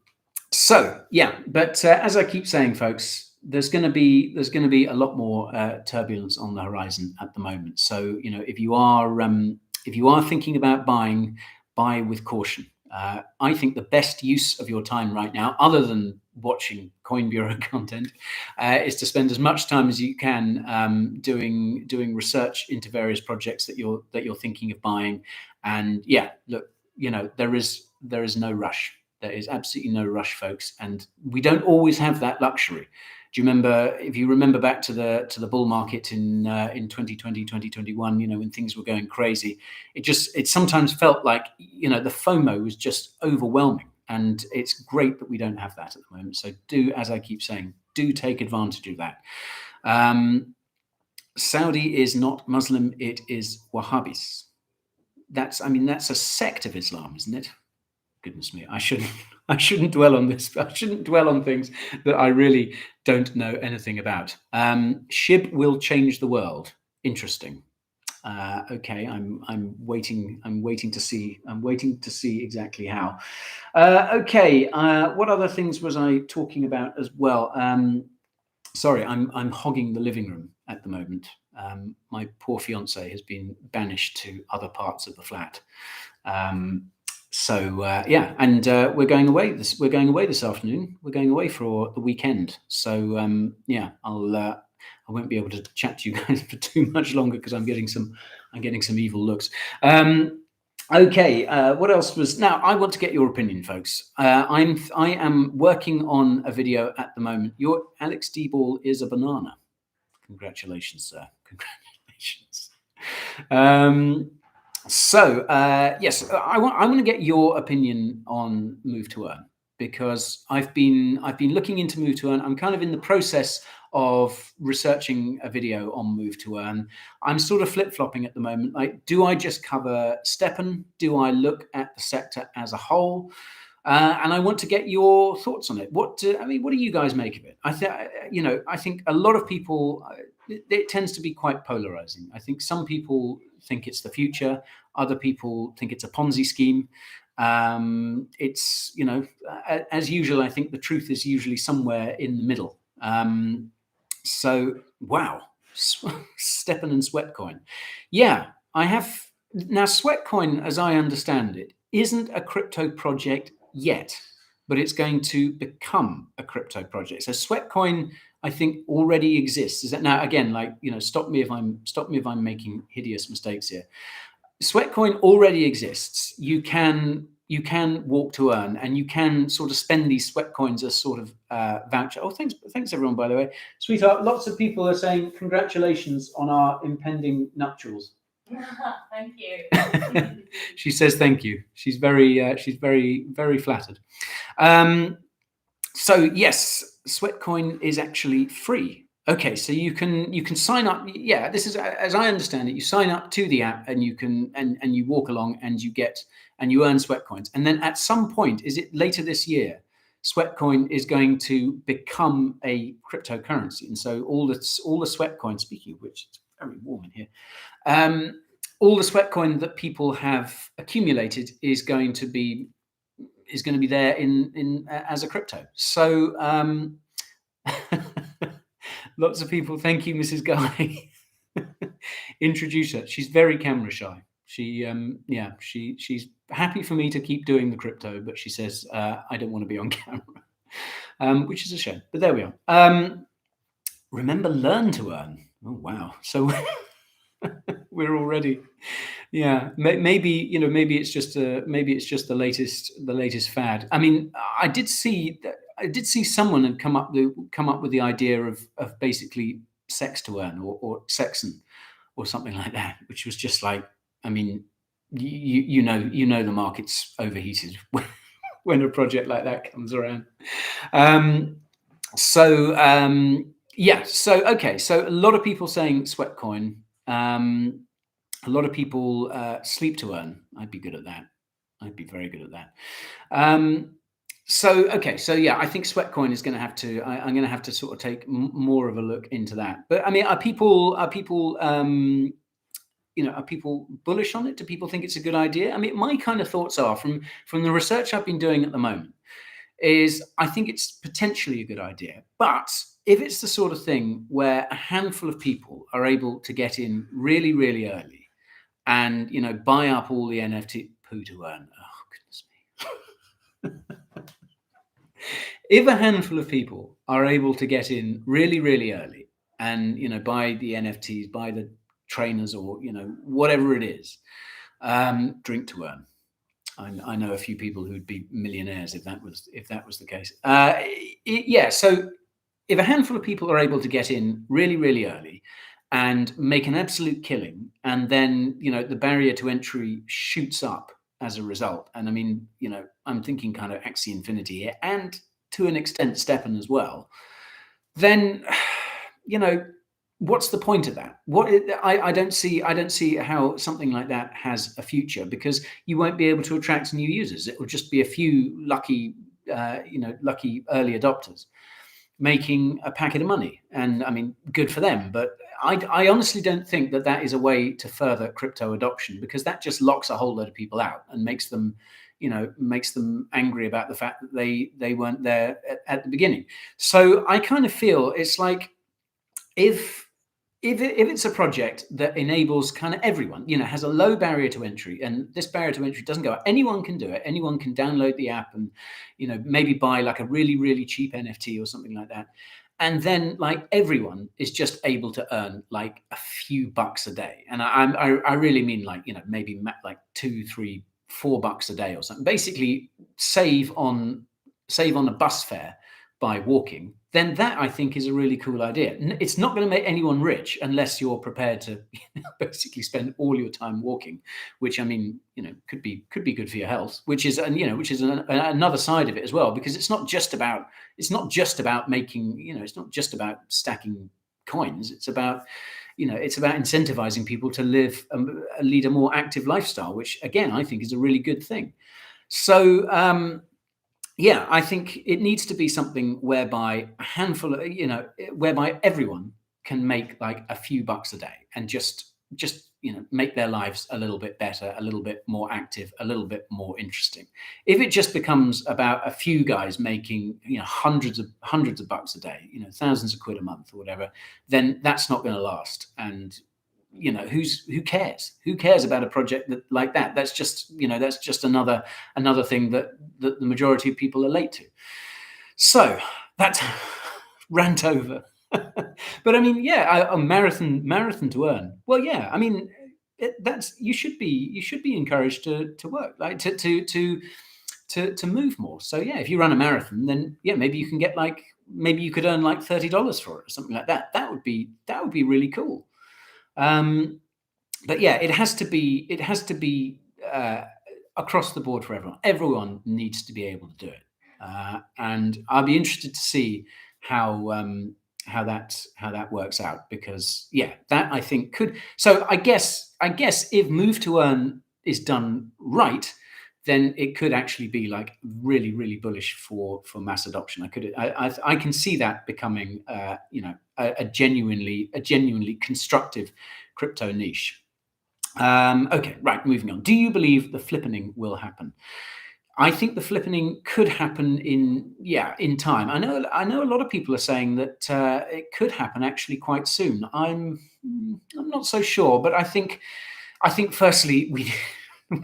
as I keep saying, folks, there's going to be a lot more turbulence on the horizon at the moment. So if you are if you are thinking about buying, buy with caution. I think the best use of your time right now, other than watching Coin Bureau content, is to spend as much time as you can doing research into various projects that you're thinking of buying. And yeah, look, there is no rush. There is absolutely no rush, folks, and we don't always have that luxury. Do you remember, if you remember back to the bull market in 2020, 2021, when things were going crazy, it sometimes felt like, the FOMO was just overwhelming. And it's great that we don't have that at the moment. So do, as I keep saying, do take advantage of that. Saudi is not Muslim, it is Wahhabis. That's a sect of Islam, isn't it? Goodness me, I shouldn't dwell on this. I shouldn't dwell on things that I really don't know anything about. SHIB will change the world. Interesting. Okay, I'm waiting to see. I'm waiting to see exactly how. Okay, what other things was I talking about as well? Sorry, I'm hogging the living room at the moment. My poor fiance has been banished to other parts of the flat. Yeah, and we're going away this afternoon. We're going away for the weekend. So yeah, I won't be able to chat to you guys for too much longer because I'm getting some evil looks. Okay, what else was? Now I want to get your opinion, folks. I am working on a video at the moment. Your Alex D Ball is a banana. Congratulations, sir. Congratulations. Yes, I want to get your opinion on Move to Earn, because I've been looking into Move to Earn. I'm kind of in the process of researching a video on Move to Earn. I'm sort of flip-flopping at the moment. Like, do I just cover Stepan? Do I look at the sector as a whole? And I want to get your thoughts on it. What do you guys make of it? I think a lot of people, it tends to be quite polarizing. I think some people think it's the future. Other people think it's a Ponzi scheme. It's, as usual, I think the truth is usually somewhere in the middle. So, wow, Stepan and Sweatcoin. Yeah, I have. Now, Sweatcoin, as I understand it, isn't a crypto project yet, but it's going to become a crypto project. So Sweatcoin, I think, already exists. Is that now? Again, stop me if I'm making hideous mistakes here. Sweatcoin already exists. You can walk to earn, and you can sort of spend these Sweatcoins as sort of voucher. Oh, thanks everyone, by the way, sweetheart. Lots of people are saying congratulations on our impending nuptials.
Thank you.
She says thank you. She's very very flattered. So yes, Sweatcoin is actually free. Okay, so you can sign up. Yeah, this is, as I understand it, you sign up to the app and you can and you walk along and you earn Sweatcoins. And then at some point, is it later this year, Sweatcoin is going to become a cryptocurrency. And so all the Sweatcoin, speaking of which, it's very warm in here. All the Sweatcoin that people have accumulated is going to be there in as a crypto. So lots of people. Thank you, Mrs. Guy. Introduce her. She's very camera shy. She's happy for me to keep doing the crypto, but she says I don't want to be on camera, which is a shame. But there we are. Remember, learn to earn. Oh wow! So we're already, yeah. Maybe it's just the latest fad. I mean, I did see someone had come up with the idea of basically sex to earn or sexen or something like that, which was just like, I mean, you know the market's overheated when a project like that comes around. Yeah, so okay, so a lot of people saying Sweatcoin, a lot of people sleep to earn. I'd be good at that. I'd be very good at that. So okay, so yeah, I think Sweatcoin is going to have to. I'm going to have to sort of take more of a look into that. But I mean, are people bullish on it? Do people think it's a good idea? I mean, my kind of thoughts are from the research I've been doing at the moment is I think it's potentially a good idea, but if it's the sort of thing where a handful of people are able to get in really, really early, and buy up all the NFT poo to earn. Oh goodness me! If a handful of people are able to get in really, really early, and buy the NFTs, buy the trainers, or whatever it is, drink to earn. I know a few people who'd be millionaires if that was the case. Yeah. So if a handful of people are able to get in really, really early and make an absolute killing, and then the barrier to entry shoots up as a result, and I mean, I'm thinking kind of Axie Infinity here, and to an extent Steppen as well, then what's the point of that? I don't see how something like that has a future, because you won't be able to attract new users. It will just be a few lucky early adopters making a packet of money, and I mean, good for them. But I honestly don't think that is a way to further crypto adoption, because that just locks a whole load of people out and makes them angry about the fact that they weren't there at the beginning. So I kind of feel it's like, if it's a project that enables kind of everyone, has a low barrier to entry, and this barrier to entry doesn't go up, anyone can do it. Anyone can download the app and, maybe buy like a really, really cheap NFT or something like that. And then like everyone is just able to earn like a few bucks a day. And I really mean like, maybe like $2, $3, $4 a day or something. Basically save on a bus fare by walking. Then that, I think, is a really cool idea. It's not going to make anyone rich unless you're prepared to basically spend all your time walking, which, I mean, could be good for your health, which is another side of it as well, because it's not just about making, it's not just about stacking coins. It's about incentivizing people to lead a more active lifestyle, which again, I think is a really good thing. So, yeah, I think it needs to be something whereby a handful of, whereby everyone can make like a few bucks a day and just make their lives a little bit better, a little bit more active, a little bit more interesting. If it just becomes about a few guys making, hundreds of bucks a day, thousands of quid a month or whatever, then that's not going to last. And who cares about a project like that? That's just another thing that the majority of people are late to. So that's rant over. But I mean, yeah, a marathon to earn. Well, yeah, I mean, you should be encouraged to work, like to move more. So yeah, if you run a marathon, then yeah, maybe you could earn like $30 for it or something like that. That would be really cool. But yeah, it has to be across the board for everyone. Everyone needs to be able to do it, and I'll be interested to see how that works out, because yeah, that I think could. So I guess if move to earn is done right, then it could actually be like really, really bullish for mass adoption. I can see that becoming a genuinely constructive crypto niche. Okay, right, moving on. Do you believe the flippening will happen? I think the flippening could happen in time. I know a lot of people are saying that it could happen actually quite soon. I'm not so sure, but I think firstly we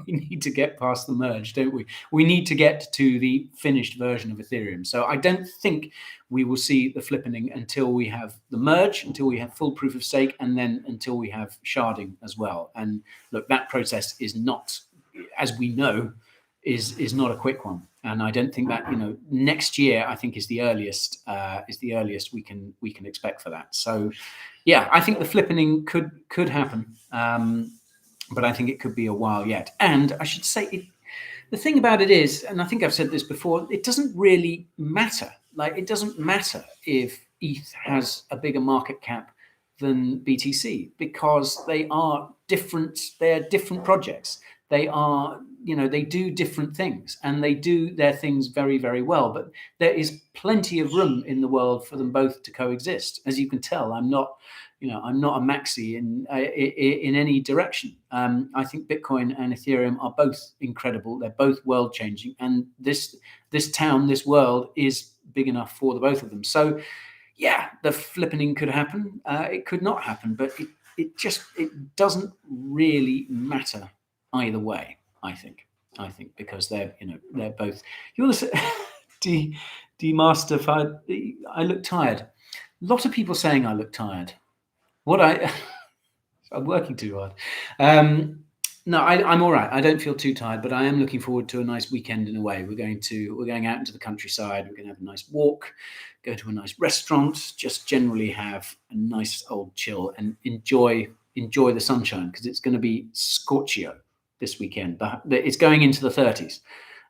need to get past the merge, don't we? We need to get to the finished version of Ethereum. So I don't think we will see the flippening until we have the merge, until we have full proof of stake, and then until we have sharding as well. And look, that process is not, as we know, is not a quick one. And I don't think that next year, I think, is the earliest we can expect for that. So yeah, I think the flippening could happen. But I think it could be a while yet. And I should say, the thing about it is, and I think I've said this before, it doesn't really matter. Like, it doesn't matter if ETH has a bigger market cap than BTC, because they are different. They're different projects. They are, they do different things, and they do their things very, very well. But there is plenty of room in the world for them both to coexist. As you can tell, I'm not a maxi in any direction. I think Bitcoin and Ethereum are both incredible. They're both world changing, and this world is big enough for the both of them. So yeah, the flippening could happen. It could not happen, but it doesn't really matter either way. I think because they're both. You want to say, D Master? I look tired. A lot of people saying I look tired. I'm working too hard. No, I'm all right. I don't feel too tired, but I am looking forward to a nice weekend in a way. We're going out into the countryside. We're going to have a nice walk, go to a nice restaurant, just generally have a nice old chill and enjoy the sunshine, because it's going to be scorchio this weekend. But it's going into the 30s.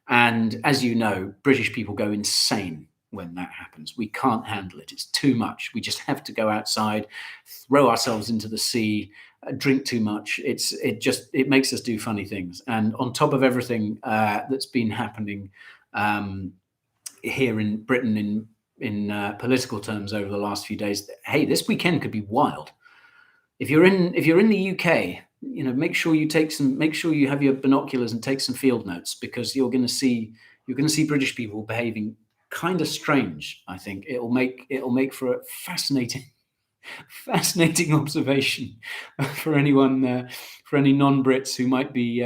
And as you know, British people go insane when that happens. We can't handle it. It's too much. We just have to go outside, throw ourselves into the sea, drink too much. It makes us do funny things. And on top of everything that's been happening here in Britain in political terms over the last few days, hey, this weekend could be wild. If you're in the UK, make sure you have your binoculars and take some field notes, because you're going to see British people behaving kind of strange. I think it'll make for a fascinating observation for anyone, for any non-Brits who might be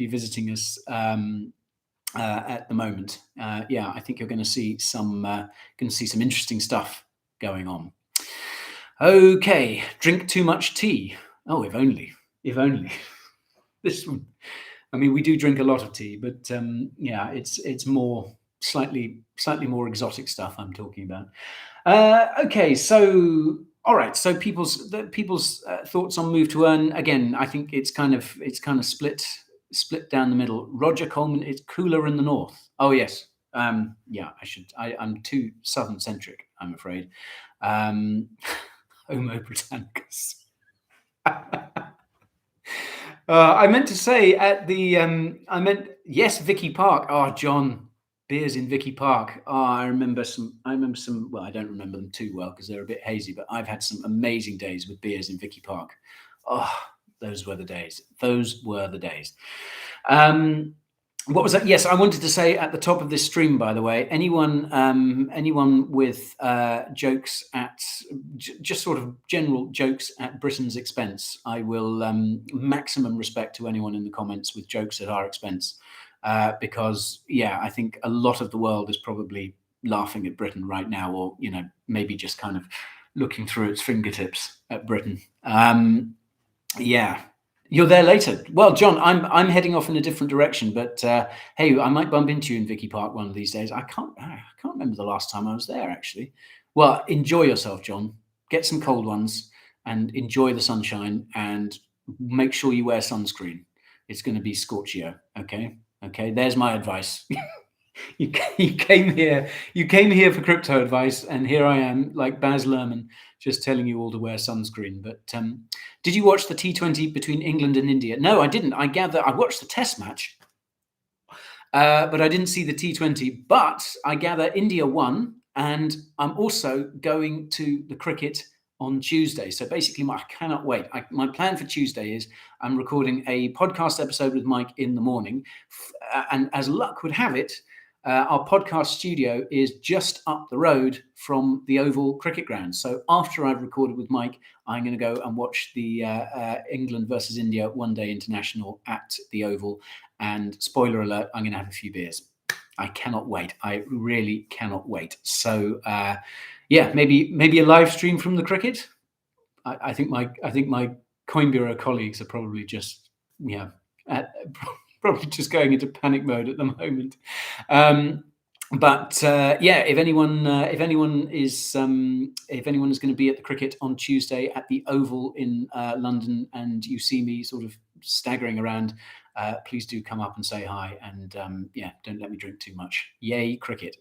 visiting us at the moment. I think you're going to see some interesting stuff going on. Okay, drink too much tea. Oh, if only. This one. I mean, we do drink a lot of tea, but it's more slightly more exotic stuff I'm talking about. Okay, so all right, so people's thoughts on move to earn. Again, I think it's kind of split down the middle. Roger Coleman, it's cooler in the north. Oh yes, I'm too southern centric, I'm afraid. Homo Britannicus. I meant to say yes, Vicky Park. Oh, John, beers in Vicky Park. Oh, I remember some. Well, I don't remember them too well because they're a bit hazy, but I've had some amazing days with beers in Vicky Park. Oh, those were the days. What was that? Yes, I wanted to say at the top of this stream, by the way, anyone with jokes at just sort of general jokes at Britain's expense, I will maximum respect to anyone in the comments with jokes at our expense, because I think a lot of the world is probably laughing at Britain right now, or maybe just kind of looking through its fingertips at Britain. You're there later. Well, John, I'm heading off in a different direction, but hey, I might bump into you in Vicky Park one of these days. I can't remember the last time I was there, actually. Well, enjoy yourself, John. Get some cold ones and enjoy the sunshine, and make sure you wear sunscreen. It's going to be scorchio. Okay. There's my advice. You came here for crypto advice, and here I am, like Baz Luhrmann, just telling you all to wear sunscreen. But did you watch the T20 between England and India? No, I didn't. I gather I watched the Test match, but I didn't see the T20. But I gather India won, and I'm also going to the cricket on Tuesday. So basically, I cannot wait. My plan for Tuesday is I'm recording a podcast episode with Mike in the morning, and as luck would have it, our podcast studio is just up the road from the Oval cricket ground. So after I've recorded with Mike, I'm going to go and watch the England versus India one-day international at the Oval. And spoiler alert, I'm going to have a few beers. I cannot wait. I really cannot wait. So maybe a live stream from the cricket. I think my coinbureau colleagues are probably just probably just going into panic mode at the moment. If anyone is going to be at the cricket on Tuesday at the Oval in London, and you see me sort of staggering around, please do come up and say hi, and don't let me drink too much. Yay, cricket.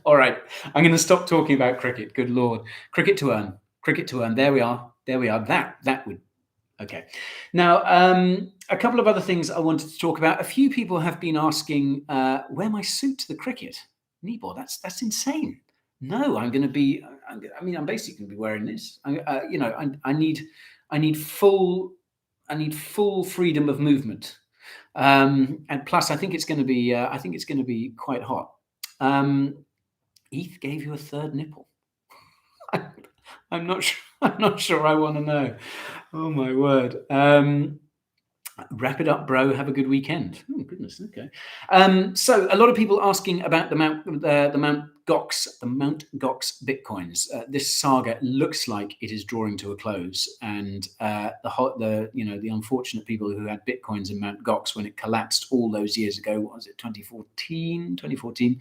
All right, I'm going to stop talking about cricket. Good Lord. Cricket to earn. There we are. That would. Okay. Now, a couple of other things I wanted to talk about. A few people have been asking, wear my suit to the cricket. Nibor, that's insane. No, I'm basically going to be wearing this. I need full freedom of movement. And plus, I think it's going to be quite hot. Heath gave you a third nipple. I'm not sure. I'm not sure I want to know. Oh my word. Wrap it up, bro. Have a good weekend. Oh goodness. Okay. So a lot of people asking about the Mount Gox bitcoins. This saga looks like it is drawing to a close, and the unfortunate people who had bitcoins in Mount Gox when it collapsed all those years ago. What was it? 2014.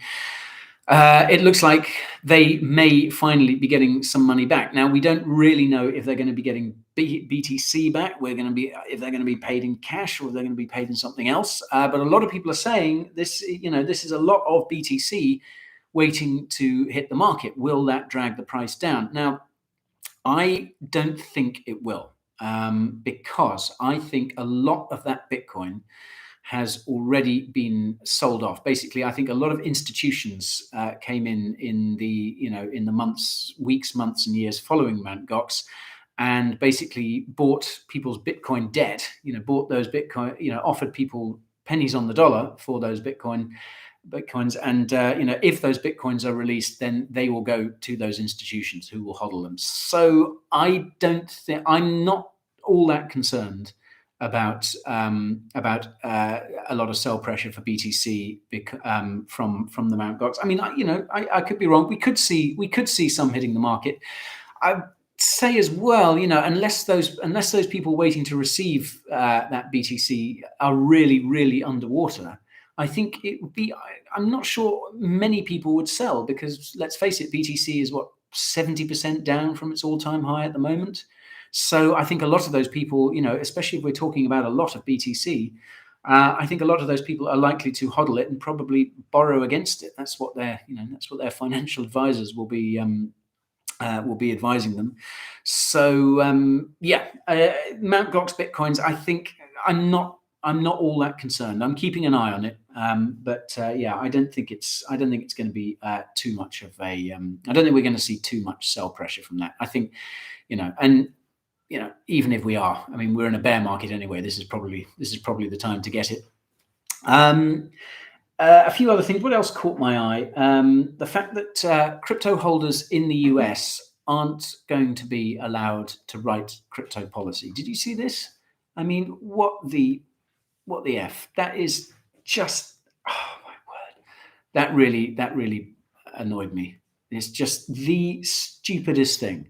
It looks like they may finally be getting some money back. Now, we don't really know if they're going to be getting BTC back. If they're going to be paid in cash or if they're going to be paid in something else. But a lot of people are saying this. This is a lot of BTC waiting to hit the market. Will that drag the price down? Now, I don't think it will, because I think a lot of that Bitcoin has already been sold off. Basically, I think a lot of institutions came in the weeks, months, and years following Mt. Gox, and basically bought people's Bitcoin debt. Bought those Bitcoin. Offered people pennies on the dollar for those bitcoins, and if those bitcoins are released, then they will go to those institutions who will hodl them. So I'm not all that concerned about a lot of sell pressure for BTC from the Mt. Gox. I mean, I could be wrong. We could see some hitting the market. I say as well, unless those people waiting to receive that BTC are really, really underwater, I think it would be. I'm not sure many people would sell, because let's face it, BTC is 70% down from its all-time high at the moment. So I think a lot of those people, especially if we're talking about a lot of BTC, I think a lot of those people are likely to hodl it and probably borrow against it. That's what their financial advisors will be advising them. So Mt. Gox bitcoins, I think I'm not all that concerned. I'm keeping an eye on it, but I don't think it's going to be too much of a. I don't think we're going to see too much sell pressure from that. I think, even if we are, I mean, we're in a bear market anyway. This is probably the time to get it. A few other things. What else caught my eye? The fact that crypto holders in the US aren't going to be allowed to write crypto policy. Did you see this? I mean, what the F? That is just, oh my word. That really annoyed me. It's just the stupidest thing.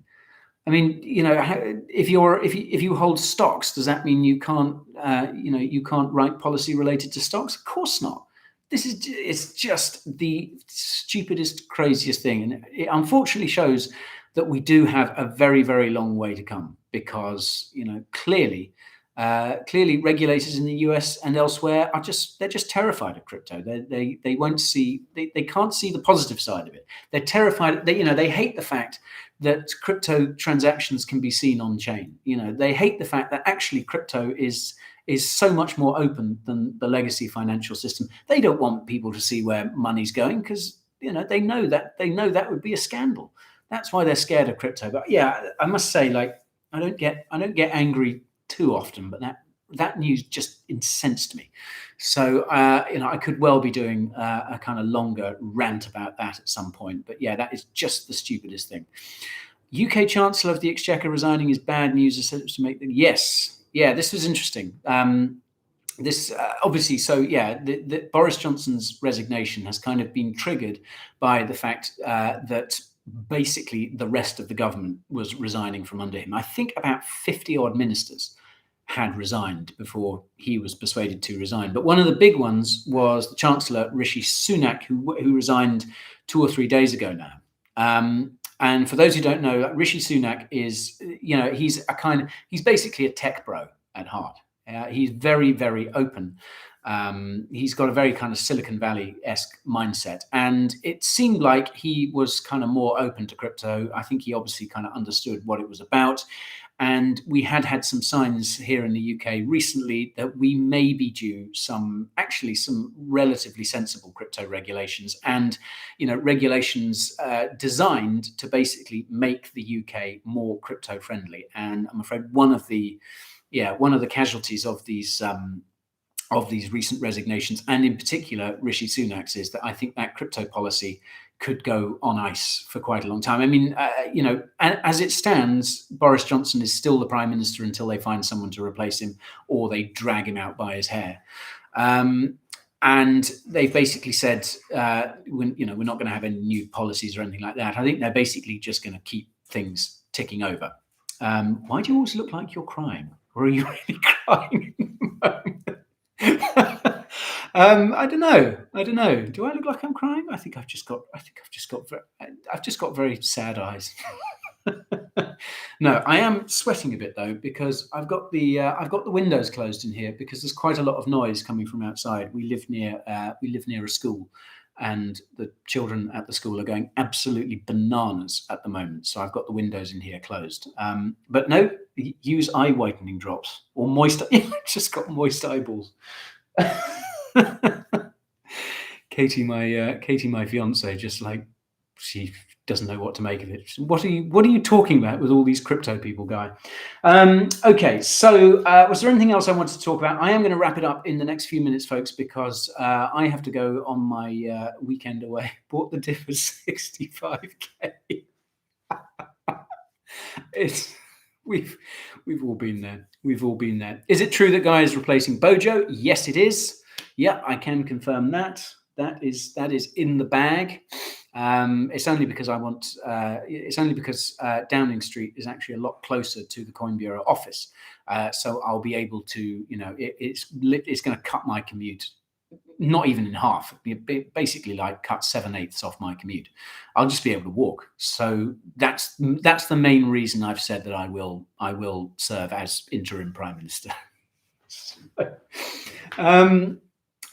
I mean, if you hold stocks, does that mean you can't write policy related to stocks? Of course not. It's just the stupidest, craziest thing, and it unfortunately shows that we do have a very, very long way to come, because clearly regulators in the US and elsewhere they're just terrified of crypto. They can't see the positive side of it. They're terrified. They hate the fact that crypto transactions can be seen on chain. They hate the fact that actually crypto is so much more open than the legacy financial system. They don't want people to see where money's going, because they know that would be a scandal. That's why they're scared of crypto. But yeah, I must say, I don't get angry too often, but that news just incensed me. So I could well be doing a kind of longer rant about that at some point. But yeah, that is just the stupidest thing. UK Chancellor of the Exchequer resigning is bad news. To make yes, yeah, this was interesting. This obviously, so yeah, the Boris Johnson's resignation has kind of been triggered by the fact that basically the rest of the government was resigning from under him. I think about 50 odd ministers had resigned before he was persuaded to resign. But one of the big ones was the Chancellor, Rishi Sunak, who resigned 2 or 3 days ago now. And for those who don't know, Rishi Sunak is, he's basically a tech bro at heart. He's very, very open. He's got a very kind of Silicon Valley-esque mindset. And it seemed like he was kind of more open to crypto. I think he obviously kind of understood what it was about. And we had some signs here in the UK recently that we may be due some relatively sensible crypto regulations, and regulations designed to basically make the UK more crypto friendly. And I'm afraid one of the casualties of these of these recent resignations, and in particular Rishi Sunak's, is that I think that crypto policy could go on ice for quite a long time. I mean, you know, as it stands, Boris Johnson is still the prime minister until they find someone to replace him, or they drag him out by his hair. And they've basically said, you know, we're not going to have any new policies or anything like that. I think they're basically just going to keep things ticking over. Why do you always look like you're crying, or are you really crying? I don't know. Do I look like I'm crying? I think I've just got very sad eyes. No, I am sweating a bit though, because I've got the windows closed in here because there's quite a lot of noise coming from outside. We live near a school, and the children at the school are going absolutely bananas at the moment. So I've got the windows in here closed. But no, use eye whitening drops or moist. Just got moist eyeballs. Katie, my fiance, just like, she doesn't know what to make of it. What are you talking about with all these crypto people, Guy? Okay, so was there anything else I wanted to talk about? I am going to wrap it up in the next few minutes, folks, because I have to go on my weekend away. Bought the dip for 65k. We've all been there. We've all been there. Is it true that Guy is replacing Bojo? Yes, it is. Yeah, I can confirm that. That is in the bag. It's only because Downing Street is actually a lot closer to the Coin Bureau office, so I'll be able to, you know, it's going to cut my commute, not even in half. Basically, like cut 7/8 off my commute. I'll just be able to walk. So that's the main reason I've said that I will serve as interim prime minister.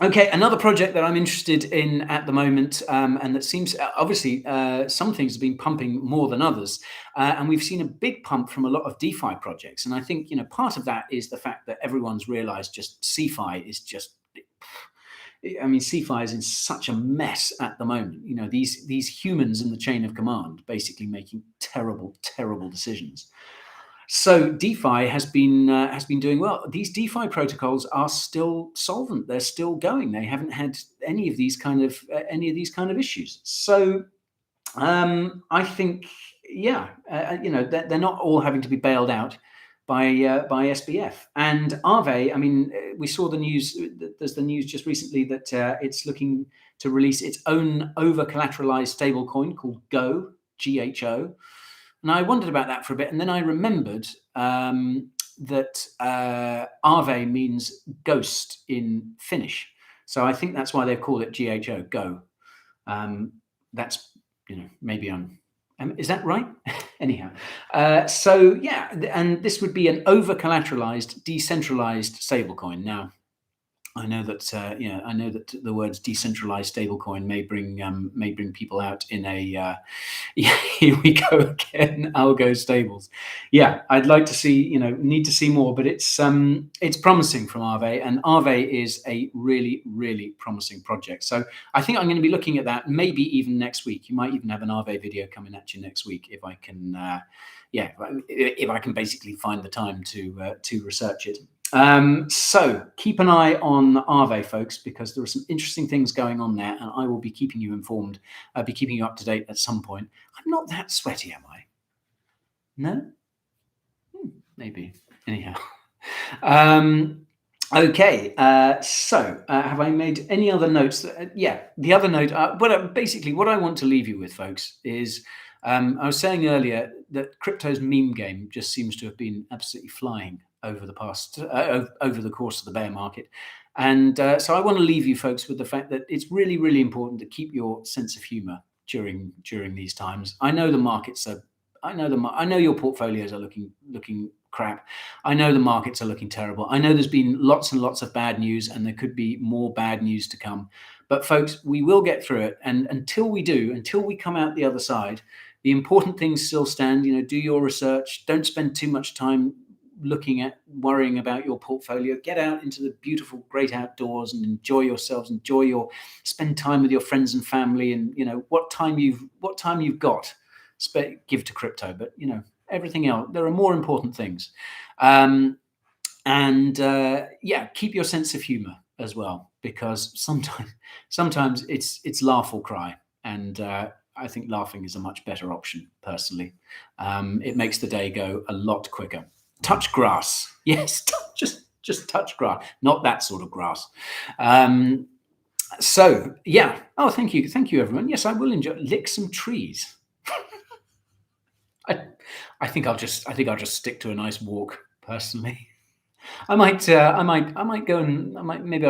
Okay, another project that I'm interested in at the moment, and that seems, obviously, some things have been pumping more than others, and we've seen a big pump from a lot of DeFi projects. And I think, you know, part of that is the fact that everyone's realized just CeFi is just, I mean, CeFi is in such a mess at the moment. You know, these humans in the chain of command basically making terrible decisions. So DeFi has been doing well. These DeFi protocols are still solvent. They're still going. They haven't had any of these kind of issues. So I think, yeah, you know, they're not all having to be bailed out by SBF and Aave. I mean, we saw the news. There's the news just recently that it's looking to release its own over-collateralized stablecoin called GHO. And I wondered about that for a bit, and then I remembered that Aave means ghost in Finnish. So I think that's why they've called it GHO, Go. That's, you know, maybe is that right? Anyhow, so yeah, and this would be an over-collateralized, decentralized stablecoin. Now, I know that I know that the words decentralized stablecoin may bring people out in a here we go again, algo stables. Yeah, I'd like to see, need to see more, but it's promising from Aave, and Aave is a really promising project. So I think I'm going to be looking at that maybe even next week. You might even have an Aave video coming at you next week if I can if I can basically find the time to research it. So keep an eye on Aave, folks, because there are some interesting things going on there, and I will be keeping you informed. I'll be keeping you up to date at some point. I'm not that sweaty, am I? No? Maybe. Anyhow. Okay. So have I made any other notes? The other note, basically what I want to leave you with, folks, is I was saying earlier that crypto's meme game just seems to have been absolutely flying over the past over the course of the bear market, and so I want to leave you folks with the fact that it's really important to keep your sense of humor during these times. I know the markets are, I know your portfolios are looking crap. I know the markets are looking terrible. I know there's been lots and lots of bad news, and there could be more bad news to come. But folks, we will get through it, and until we come out the other side, the important things still stand. Do your research. Don't spend too much time worrying about your portfolio. Get out into the beautiful, great outdoors and enjoy yourselves. Spend time with your friends and family, and what time you've got, give to crypto. But everything else, there are more important things. Keep your sense of humor. as well, because sometimes it's laugh or cry, and I think laughing is a much better option personally. It makes the day go a lot quicker. Touch grass, yes, just touch grass, not that sort of grass. So yeah. Oh, thank you everyone. Yes, I will lick some trees. I think I'll just stick to a nice walk personally. Maybe I'll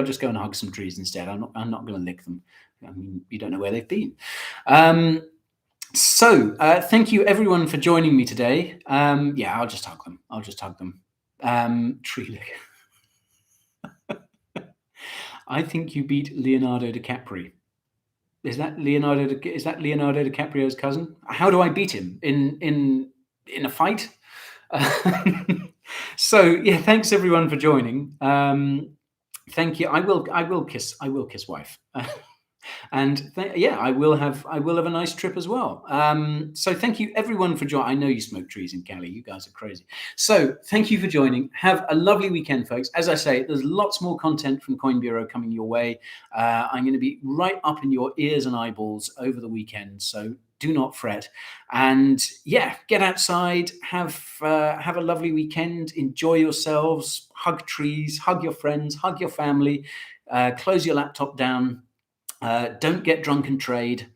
just go and hug some trees instead. I'm not going to lick them. I mean, you don't know where they've been. So thank you everyone for joining me today. Yeah, I'll just hug them. Tree lick. I think you beat Leonardo DiCaprio. Is that Leonardo DiCaprio's cousin? How do I beat him in a fight? So yeah, thanks everyone for joining. Thank you. I will kiss wife. And yeah, I will have a nice trip as well. So thank you everyone for joining. I know you smoke trees in Cali. You guys are crazy. So thank you for joining. Have a lovely weekend, folks. As I say, there's lots more content from Coin Bureau coming your way. I'm going to be right up in your ears and eyeballs over the weekend. So do not fret. And yeah, get outside, have a lovely weekend, enjoy yourselves, hug trees, hug your friends, hug your family, close your laptop down. Don't get drunk and trade.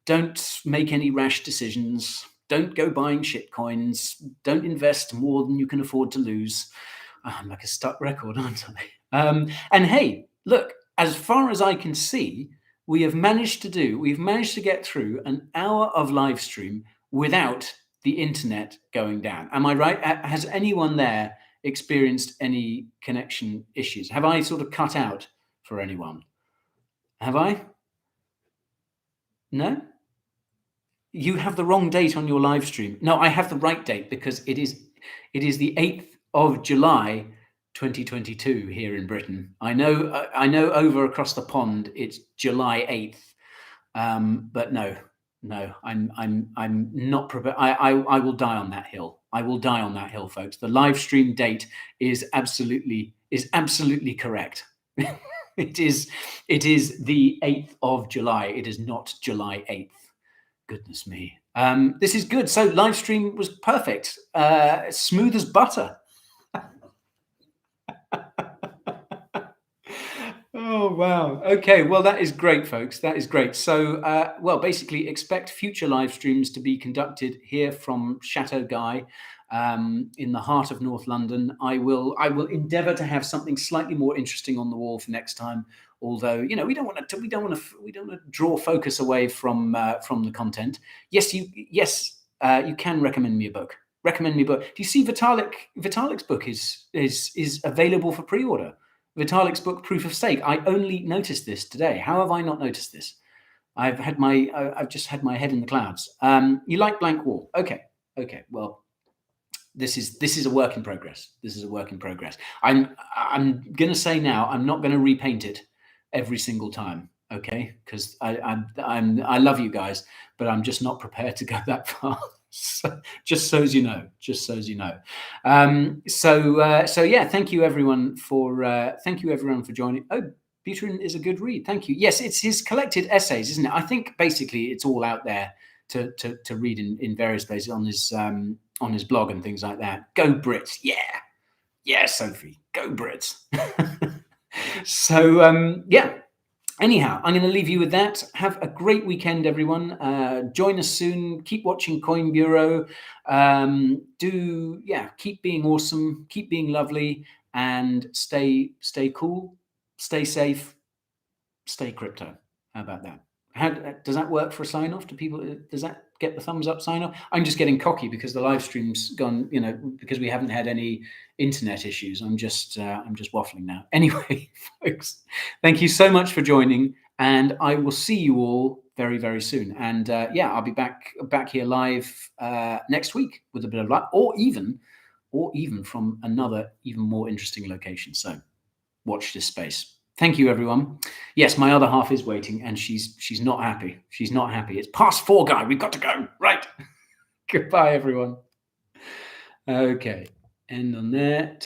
Don't make any rash decisions. Don't go buying shit coins. Don't invest more than you can afford to lose. I'm like a stuck record, aren't I? And hey, look, as far as I can see, we've managed to get through an hour of live stream without the internet going down. Am I right? Has anyone there experienced any connection issues? Have I sort of cut out for anyone? Have I? No? You have the wrong date on your live stream. No, I have the right date because it is the 8th of July 2022 here in Britain. I know over across the pond it's July 8th. But no, I'm not prepared. I will die on that hill. I will die on that hill, folks. The live stream date is absolutely correct. It is the 8th of July. It is not July 8th. Goodness me. This is good. So live stream was perfect. Smooth as butter. Oh, wow. Okay. Well, that is great, folks. That is great. So, well, basically expect future live streams to be conducted here from Chateau Guy, in the heart of North London. I will endeavour to have something slightly more interesting on the wall for next time. Although, you know, we don't want to draw focus away from the content. Yes, you can recommend me a book. Do you see Vitalik's book is available for pre-order? Vitalik's book, Proof of Stake. I only noticed this today. How have I not noticed this? I've just had my head in the clouds. You like Blank Wall? Okay. Well, this is a work in progress. I'm gonna say now, I'm not gonna repaint it every single time. Okay, because I love you guys, but I'm just not prepared to go that far. So, just so as you know. So yeah, thank you everyone for joining. Oh, Buterin is a good read. Thank you. Yes, it's his collected essays, isn't it? I think basically it's all out there to read in various places on his blog and things like that. Go Brits. Yeah, Sophie. Go Brits. So yeah. Anyhow, I'm going to leave you with that. Have a great weekend, everyone. Join us soon. Keep watching Coin Bureau. Keep being awesome. Keep being lovely, and stay cool. Stay safe. Stay crypto. How about that? How does that work for a sign off? Does that get the thumbs up sign off? I'm just getting cocky because the live stream's gone. You know, because we haven't had any internet issues. I'm just waffling now. Anyway, folks, thank you so much for joining, and I will see you all very, very soon. And I'll be back here live next week with a bit of luck, or even from another even more interesting location. So watch this space. Thank you, everyone. Yes, my other half is waiting, and she's not happy. It's past 4, guy. We've got to go. Right. Goodbye, everyone. Okay. End on there.